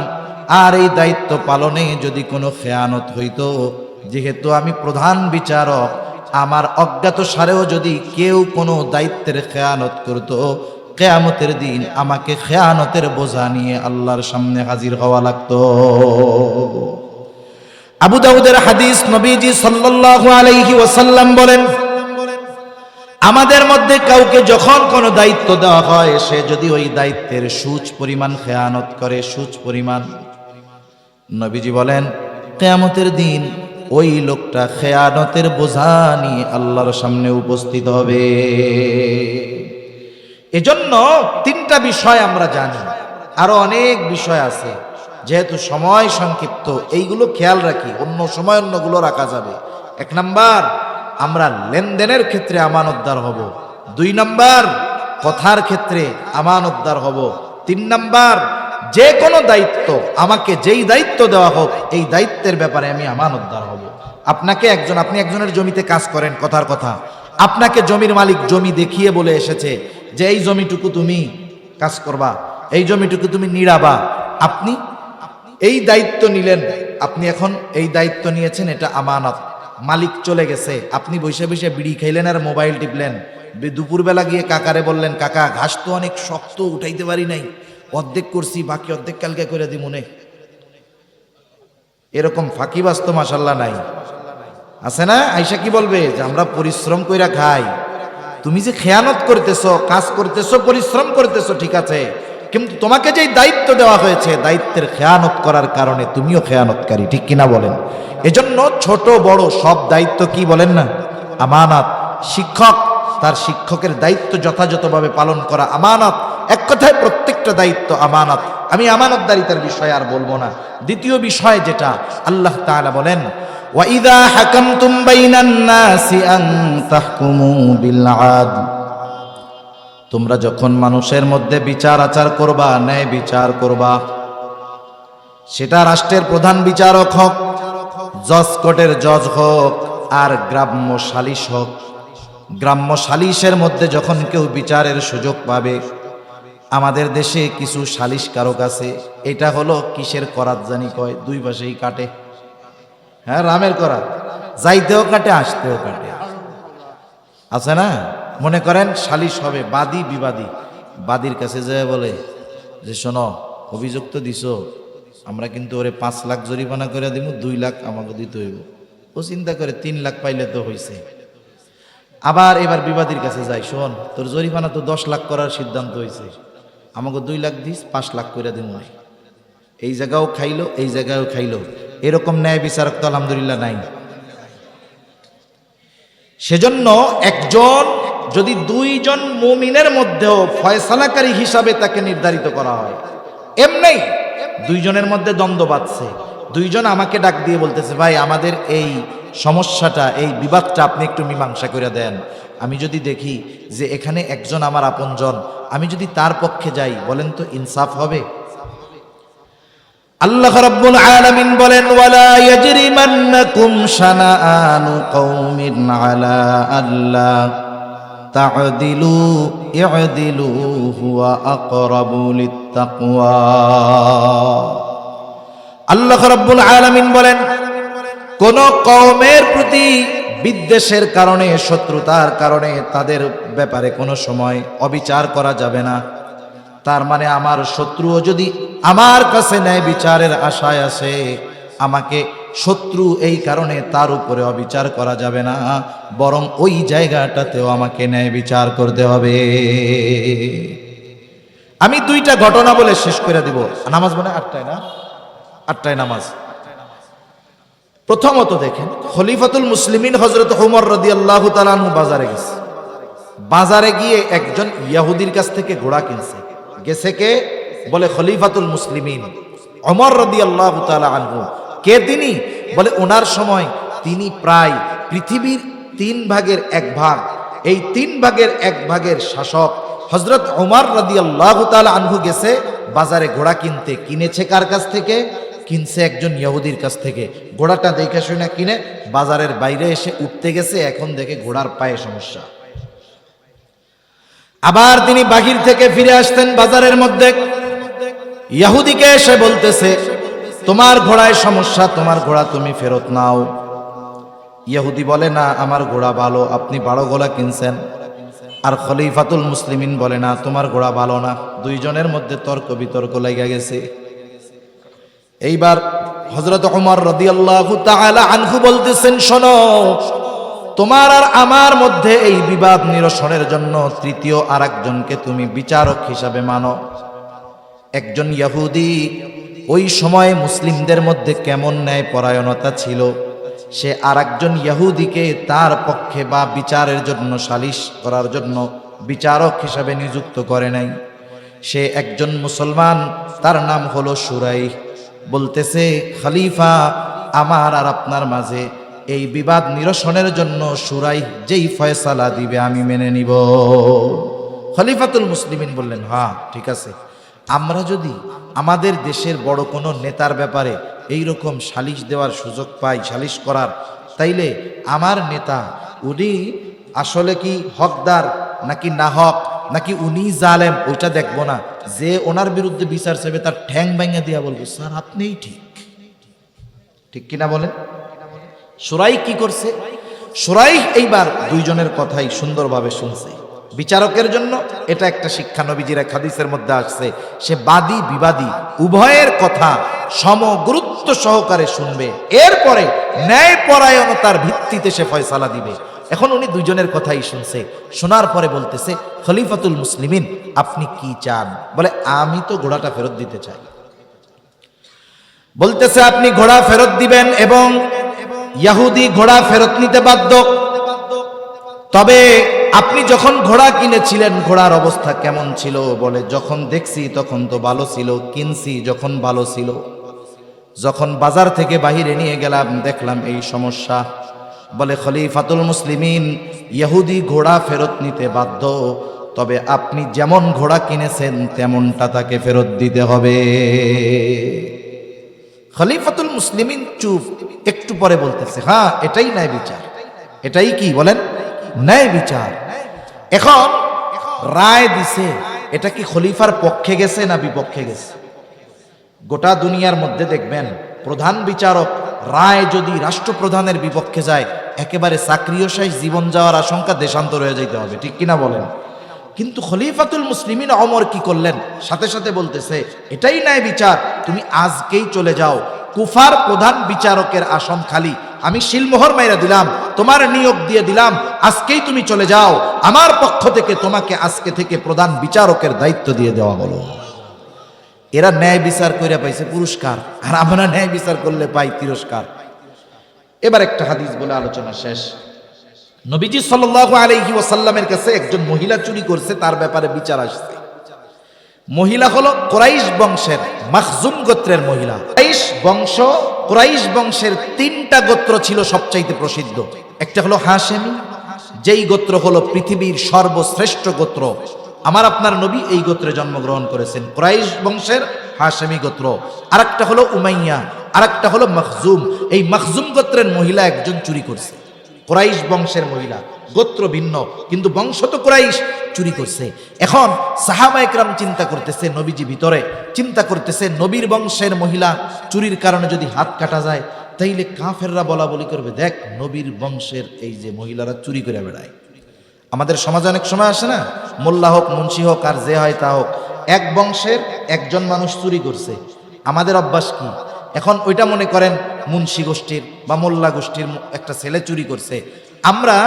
আর এই দায়িত্ব পালনে যদি কোনো খেয়ানত হইতো, যেহেতু আমি প্রধান বিচারক, আমার অজ্ঞাত সারেও যদি কেউ কোনো দায়িত্বের খেয়ানত করত, কিয়ামতের দিন আমাকে খেয়ানতের বোঝা নিয়ে আল্লাহর সামনে হাজির হওয়া লাগতো। আবু দাউদের হাদিস, নবীজি সাল্লাল্লাহু আলাইহি ওয়াসাল্লাম বলেন, আমাদের মধ্যে কাউকে যখন কোনো দায়িত্ব দেওয়া হয়, সে যদি ওই দায়িত্বের সুচ পরিমাণ খেয়ানত করে, সুচ পরিমাণ, নবীজি বলেন কিয়ামতের দিন ওই লোকটা খেয়ানতের বোঝা নিয়ে আল্লাহর সামনে উপস্থিত হবে। এজন্য তিনটা বিষয় আমরা জানি, আরো অনেক বিষয় আছে, যেহেতু সময় সংক্ষিপ্ত এইগুলো খেয়াল রাখি, অন্য সময় অন্যগুলো রাখা যাবে। 1 নাম্বার, আমরা লেনদেনের ক্ষেত্রে আমানতদার হব। 2 নাম্বার, কথার ক্ষেত্রে আমানতদার হব। 3 নাম্বার, যে কোনো দায়িত্ব, আমাকে যেই দায়িত্ব দেওয়া হোক এই দায়িত্বের ব্যাপারে আমি আমানতদার হব। আপনি একজনের জমিতে কাজ করেন, কথার কথা, আপনাকে জমির মালিক জমি দেখিয়ে বলে এসেছে যে এই জমিটুকু তুমি কাজ করবা, এই জমিটুকু তুমি নিড়াবা। আপনি এই দায়িত্ব নিলেন, আপনি এখন এই দায়িত্ব নিয়েছেন, এটা আমানত। মালিক চলে গেছে, আপনি বসে বসে বিড়ি খাইলেন আর মোবাইল টিপলেন। দুপুরবেলা গিয়ে কাকারে বললেন, কাকা ঘাস তো অনেক শক্ত, উঠাইতে পারি নাই, অর্ধেক করছি, বাকি অর্ধেক কালকে করে দি মনে। এরকম ফাঁকিবাজ তো মাশাল্লাহ নাই, আছে না? আইসা কি বলবে যে আমরা পরিশ্রম কইরা খাই, তুমি যে খেয়ানত করতেছো, কাজ করতেছো, পরিশ্রম করতেছো, ঠিক আছে, কিন্তু তোমাকে যেই দায়িত্ব দেওয়া হয়েছে, দায়িত্বের খেয়ানত করার কারণে তুমিও খেয়ানতকারী, ঠিক কিনা বলেন? এজন্য ছোট বড় সব দায়িত্ব কি বলেন না, আমানত। শিক্ষক, তার শিক্ষকের দায়িত্ব যথাযথভাবে পালন করা আমানত। এক কথায় প্রত্যেকটা দায়িত্ব আমানত। আমি আমানতদারিতার বিষয় আর বলবো না। দ্বিতীয় বিষয় যেটা, আল্লাহ তাআলা বলেন, ওয়াইদা হাকামতুম বাইনান নাসি আন তাহকুমু বিল আদল, তোমরা যখন মানুষের মধ্যে বিচার আচার করবা, ন্যায় বিচার করবা, সেটা রাষ্ট্রের প্রধান বিচারক হোক, জজ কোর্টের জজ হোক, আর গ্রাম্য সালিশ হোক। গ্রাম্য সালিশের মধ্যে যখন কেউ বিচারের সুযোগ পাবে, আমাদের দেশে কিছু সালিশকারক আছে, এটা হলো কিসের করাত জানি কয়, 2 পাশেই কাটে। হ্যাঁ, রামের করাত, যাইতেও কাটে, আসতেও কাটে, আছে না? মনে করেন সালিশ হবে, বাদী বিবাদী, বাদীর কাছে যায় বলে যে শোনো, অভিযোগ তো দিছো, আমরা কিন্তু ওরে 5 লাখ জরিমানা করে দিব, 2 লাখ আমাকে দিতে হইব। ও চিন্তা করে 3 লাখ পাইলে তো হইছে। আবার এবার বিবাদীর কাছে যাই, শোন, তোর জরিমানা তো 10 লাখ করার সিদ্ধান্ত হয়েছে, আমাকে 2 লাখ দিস, 5 লাখ করে দিব। এই জায়গাও খাইলো, এই জায়গাও খাইলো। এরকম ন্যায় বিচারক তো আলহামদুলিল্লাহ নাই। সেজন্য একজন যদি 2 জন মুমিনের মধ্যেও ফয়সালাকারী হিসাবে তাকে নির্ধারিত করা হয়, এমনি 2 জনের মধ্যে দ্বন্দ্ব বাঁধছে, 2 জন আমাকে ডাক দিয়ে বলতেছে, ভাই আমাদের এই সমস্যাটা, এই বিবাদটা আপনি একটু মীমাংসা করে দেন। আমি যদি দেখি যে এখানে একজন আমার আপনজন, আমি যদি তার পক্ষে যাই, বলেন তো ইনসাফ হবে? আল্লাহ রাব্বুল আলামিন বলেন, ওয়ালা ইয়াজরিমান্নাকুম শানাআনু কওমিন আলা আল্লা তা'দিলু ই'দিলু হুয়া আকরাবু লিত্তাকওয়া। আল্লাহ রাব্বুল আলামিন বলেন, কোন কওমের প্রতি বিদ্বেষের কারণে, শত্রুতার কারণে তাদের ব্যাপারে কোনো সময় অবিচার করা যাবে না। তার মানে আমার শত্রুও যদি আমার কাছে ন্যায় বিচারের আশায় আসে, আমাকে শত্রু এই কারণে তার উপরে অবিচার করা যাবে না, বরং ওই জায়গাটাতেও আমাকে ন্যায় বিচার করতে হবে। আমি 2টা ঘটনা বলে শেষ করে দিব। নামাজ মানে 8টায় না, 8টায় নামাজ। প্রথমত দেখেন, খলিফাতুল মুসলিমিন হযরত ওমর রাদিয়াল্লাহু তাআলা আনহু বাজারে গেছে। বাজারে গিয়ে একজন ইহুদির কাছ থেকে ঘোড়া কিনছে। গেছে কে? বলে খলিফাতুল মুসলিমিন ওমর রাদিয়াল্লাহু তাআলা আনহু। কে তিনি? বলে ওনার সময় তিনি প্রায় পৃথিবীর 3 ভাগের 1 ভাগ, এই 3 ভাগের 1 ভাগের শাসক হযরত ওমর রাদিয়াল্লাহু তাআলা আনহু গেছে বাজারে ঘোড়া কিনতে। কিনেছে কার কাছ থেকে? কিনছে একজন ইহুদির কাছ থেকে। ঘোড়াটা দেখে শুনে কিনে বাজারের বাইরে এসে উঠতে গেছে, এখন দেখে ঘোড়ার পায়ে সমস্যা। আবার তিনি বাহির থেকে ফিরে আসতেন বাজারের মধ্যে, ইহুদিকে এসে বলতেছে তোমার ঘোড়ায় সমস্যা, তোমার ঘোড়া তুমি ফেরত নাও। ইহুদি বলে না, আমার ঘোড়া ভালো, আপনি বড় ঘোড়া কিনছেন। আর খলিফাতুল মুসলিমিন বলে না, তোমার ঘোড়া ভালো না। দুইজনের মধ্যে তর্ক বিতর্ক লেগে গেছে। এইবার হযরত ওমর রাদিয়াল্লাহু তাআলা আনহু বলতেছেন, শোনো, তোমার আর আমার মধ্যে এই বিবাদ নিরসনের জন্য তৃতীয় আরেকজনকে তুমি বিচারক হিসাবে মানো। একজন ইহুদি, ওই সময় মুসলিমদের মধ্যে কেমন ন্যায় পরায়ণতা ছিল, সে আরেকজন ইহুদিকে তার পক্ষে বা বিচারের জন্য, সালিশ করার জন্য বিচারক হিসাবে নিযুক্ত করে নাই। সে একজন মুসলমান, তার নাম হলো সুরাই। বলতেছে, খলিফা, আমার আর আপনার মাঝে এই বিবাদ নিরসনের জন্য সুরাই যেই ফয়সালা দিবে আমি মেনে নিব। খলিফাতুল মুসলিমিন বললেন, হ্যাঁ ঠিক আছে, আমরা যদি আমাদের দেশের বড় কোনো নেতার ব্যাপারে এই রকম সালিশ দেওয়ার সুযোগ পাই, সালিশ করার, তাইলে আমার নেতা উনি আসলে কি হকদার নাকি না হক, নাকি উনি জালেম, ওইটা দেখবো না। যে ওনার বিরুদ্ধে বিচার চাইবে তার ঠ্যাং ভাঙা দিয়া বলবো, স্যার আপনিই ঠিক। ঠিক কিনা বলেন? সুরাই কি করছে? সুরাই এইবার দুইজনের কথাই সুন্দরভাবে শুনছে। বিচারকের জন্য এটা একটা শিক্ষা, নবীজির এক হাদিসের মধ্যে আসছে, সে বাদী বিবাদী উভয়ের কথা সমগুরুত্ব সহকারে শুনবে, এরপরে ন্যায় পরায়ণতার ভিত্তিতে সে ফয়সালা দিবে। এখন উনি দুইজনের কথাই শুনছে, শোনার পরে বলতেছে, খলিফাতুল মুসলিমিন আপনি কি চান? বলে, আমি তো ঘোড়াটা ফেরত দিতে চাই। বলতেছে, আপনি ঘোড়া ফেরত দিবেন এবং ইহুদি ঘোড়া ফেরত নিতে বাধ্য। তবে আপনি যখন ঘোড়া কিনেছিলেন ঘোড়ার অবস্থা কেমন ছিল? বলে, যখন দেখছি তখন তো ভালো ছিল, কিনছি যখন ভালো ছিল, যখন বাজার থেকে বাহিরে নিয়ে গেলাম দেখলাম এই সমস্যা। বলে, খলিফাতুল মুসলিমিন ইহুদি ঘোড়া ফেরত নিতে বাধ্য, তবে আপনি যেমন ঘোড়া কিনেছেন তেমনটা তাকে ফেরত দিতে হবে। খলিফাতুল মুসলিমিন চুপ। একটু পরে বলতেছে, হ্যাঁ এটাই ন্যায় বিচার। এটাই কি বলেন? ন্যায় বিচার। এখন রায় দিছে, এটা কি খলিফার পক্ষে গেছে না বিপক্ষে গেছে? গোটা দুনিয়ার মধ্যে দেখবেন প্রধান বিচারক রায় যদি রাষ্ট্রপ্রধানের বিপক্ষে যায়, একেবারে চাকরিও শেষ, জীবন যাওয়ার আশঙ্কা, দেশান্তর হয়ে যেতে হবে। ঠিক কিনা বলেন? কিন্তু খলিফাতুল মুসলিমিন ওমর কি করলেন? সাথে সাথে বলতেছে, এটাই ন্যায় বিচার, তুমি আজকেই চলে যাও, কুফার প্রধান বিচারকের আসন খালি, আমি শিলমোহর মাইরা দিলাম, তোমার নিয়োগ দিয়ে দিলাম, আজকেই তুমি চলে যাও, আমার পক্ষ থেকে তোমাকে আজকে থেকে প্রধান বিচারকের দায়িত্ব দিয়ে দেওয়া হলো। এরা ন্যায় বিচার করে পাইছে পুরস্কার, আর আমরা ন্যায় বিচার করলে পাই তিরস্কার। এবার একটা হাদিস বলে আলোচনা শেষ। নবীজি সাল্লাল্লাহু আলাইহি ওয়াসাল্লামের কাছে একজন মহিলা চুরি করছে, তার ব্যাপারে বিচার আসছে। মহিলা হলো কুরাইশ বংশের মাখজুম গোত্রের মহিলা। কুরাইশ বংশের 3টা গোত্র ছিল সবচাইতে প্রসিদ্ধ। একটা হলো হাশেমি, যেই গোত্র হলো পৃথিবীর সর্বশ্রেষ্ঠ গোত্র। আমার আপনার নবী এই গোত্রে জন্মগ্রহণ করেছেন, কুরাইশ বংশের হাশেমি গোত্র। আরেকটা হলো উমাইয়া, আরেকটা হলো মাখজুম। এই মাখজুম গোত্রের মহিলা একজন চুরি করছে। কুরাইশ বংশের মহিলা, গোত্র ভিন্ন কিন্তু বংশ তো কুরাইশ, চুরি করছে। এখন সাহাবা একরাম চিন্তা করতেছে, নবীজি ভিতরে চিন্তা করতেছে, নবীর বংশের মহিলা চুরির কারণে যদি হাত কাটা যায়, তাইলে কাফেররা বলা বলি করবে, দেখ নবীর বংশের এই যে মহিলারা চুরি করে বেড়ায়। আমাদের সমাজে অনেক সময় আসে না, মোল্লা হোক মুন্সি হোক আর যে হয় তা হোক, এক বংশের একজন মানুষ চুরি করছে, আমাদের অভ্যাস কি, এখন ওইটা মনে করেন মুন্সি গোষ্ঠীর বা মোল্লা গোষ্ঠীর একটা ছেলে চুরি করছে, আমরা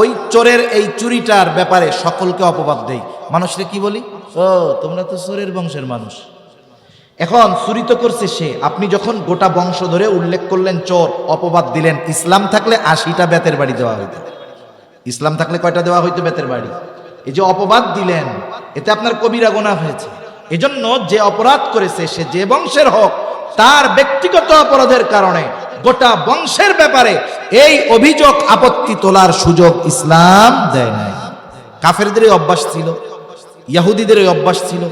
ওই চোরের এই চুরিটার ব্যাপারে সকলকে অপবাদ দেই। মানুষকে কি বলি? ও তোমরা তো চোরের বংশের মানুষ। এখন চুরি তো করছে সে, আপনি যখন গোটা বংশ ধরে উল্লেখ করলেন চোর, অপবাদ দিলেন। ইসলাম থাকলে 80টা বেতের বাড়ি দেওয়া হইতো। ইসলাম থাকলে কয়টা দেওয়া হইতো? বেতের বাড়ি। এই যে অপবাদ দিলেন, এতে আপনার কবিরা গুনাহ হয়েছে। এজন্য যে অপরাধ করেছে সে যে বংশের হোক, তার ব্যক্তিগত অপরাধের কারণে গোটা বংশের ব্যাপারে এই অভিযোগ আপত্তি তোলার সুযোগ ইসলাম দেয় নাই। কাফেরদের এই অভ্যাস ছিল, ইহুদিদের এই অভ্যাস ছিল।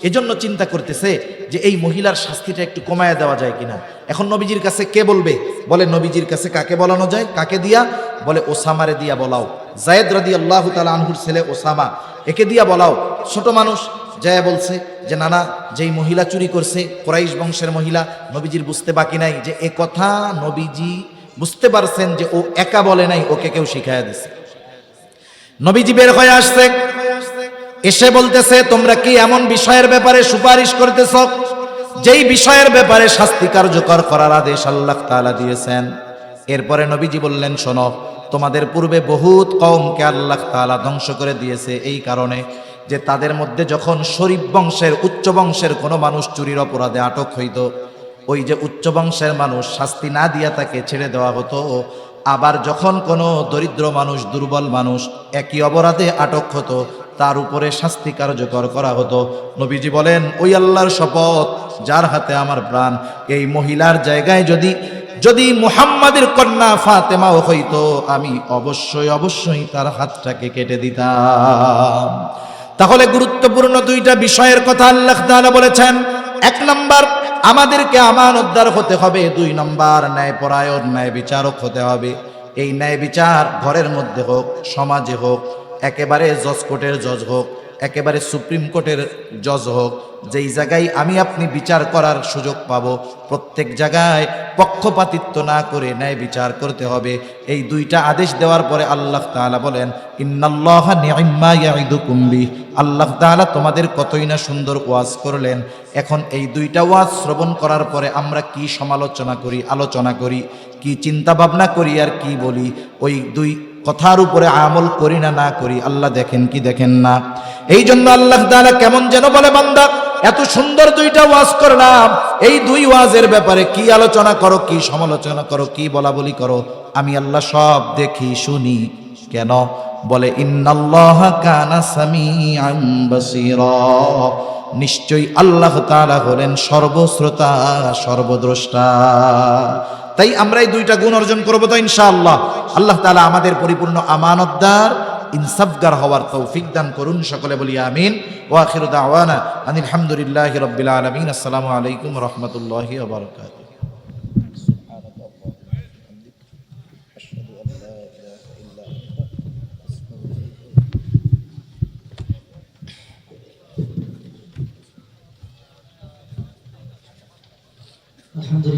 এজন্য চিন্তা করতেছে যে এই মহিলার শাস্তিটা একটু কমায় দেওয়া যায় কিনা। এখন নবীজির কাছে কে বলবে? বলে নবীজির কাছে কাকে বলানো যায়? কাকে দিয়া? বলে ওসামারে দিয়া বলাও। যায়েদ রাদিয়াল্লাহু তাআলা আনহুর ছেলে ওসামা, একে দিয়া বলাও। ছোট মানুষ যায় বলছে যে নানা, যেই মহিলা চুরি করছে কুরাইশ বংশের মহিলা, নবীজির বুঝতে বাকি নাই যে এ কথা নবীজি বুঝতে পারছেন যে ও একা বলে নাই, ওকে কেউ শিখাইয়া দিছে। নবীজি বের হয়ে আসছে, এসে বলতেছে তোমরা কি এমন বিষয়ের ব্যাপারে সুপারিশ করতেছ যেই বিষয়ের ব্যাপারে শাস্তি কার্যকর করার আদেশ আল্লাহ তাআলা দিয়েছেন? এরপরে নবীজি বললেন, শোনো, তোমাদের পূর্বে বহুত কওমকে আল্লাহ তাআলা ধ্বংস করে দিয়েছে এই কারণে যে তাদের মধ্যে যখন শরীফ বংশের উচ্চ বংশের কোনো মানুষ চুরির অপরাধে আটক হইত, ওই যে উচ্চ বংশের মানুষ শাস্তি না দিয়া তাকে ছেড়ে দেওয়া হতো। আবার যখন কোনো দরিদ্র মানুষ, দুর্বল মানুষ একই অপরাধে আটক হতো, তার উপরে শাস্তি কার্যকর করা হতো। নবীজি বলেন, ওই আল্লাহর শপথ যার হাতে আমার প্রাণ, এই মহিলার জায়গায় যদি মুহাম্মাদের কন্যা ফাতেমাও হইতো, আমি অবশ্যই তার হাতটাকে কেটে দিতাম। তাহলে গুরুত্বপূর্ণ দুইটা বিষয়ের কথা আল্লাহ তাআলা বলেছেন। এক নাম্বার, আমাদেরকে আমানতদার হতে হবে। দুই নাম্বার, ন্যায়পরায়ণ, ন্যায় বিচারক হতে হবে। এই ন্যায় বিচার ঘরের মধ্যে হোক, সমাজে হোক, একেবারে জজ কোর্টের জজ হোক, একেবারে সুপ্রিম কোর্টের জজ হোক, যেই জায়গায় আমি আপনি বিচার করার সুযোগ পাবো, প্রত্যেক জায়গায় পক্ষপাতিত্ব না করে ন্যায় বিচার করতে হবে। এই দুইটা আদেশ দেওয়ার পরে আল্লাহ তাআলা বলেন, ইন্নাল্লাহা নি'ম্মা ইয়াইদুকুম বিহি। আল্লাহ তাআলা তোমাদের কতই না সুন্দর ওয়াজ করলেন। এখন এই দুইটা ওয়াজ শ্রবণ করার পরে আমরা কি সমালোচনা করি, আলোচনা করি, কি চিন্তা ভাবনা করি আর কি বলি, ওই দুই কথার উপরে আমল করি না করি, আল্লাহ দেখেন কি দেখেন না? এই জন্য আল্লাহ তাআলা কেমন যেন বলে, বান্দা এত সুন্দর দুইটা ওয়াজ করলাম, এই দুই ওয়াজের ব্যাপারে কি আলোচনা করো, কি সমালোচনা করো, কি বলা বলি করো, আমি আল্লাহ সব দেখি শুনি। কেন? বলে ইন্নাল্লাহা কানা সামিআন বাসীরা। নিশ্চয়ই আল্লাহ তাআলা হলেন সর্বশ্রোতা, সর্বদ্রষ্টা। তাই আমরা এই দুইটা গুণ অর্জন করবো তো ইনশাআল্লাহ। আল্লাহ তাআলা আমাদের পরিপূর্ণ আমানতদার, ইনসাফগার হওয়ার তৌফিক দান করুন। সকলে বলি আমিন। ওয়া আখিরু দাওয়ানা আনিল হামদুলিল্লাহি রাব্বিল আলামিন। আসসালামু আলাইকুম ওয়া রাহমাতুল্লাহি ওয়া বারাকাতুহু।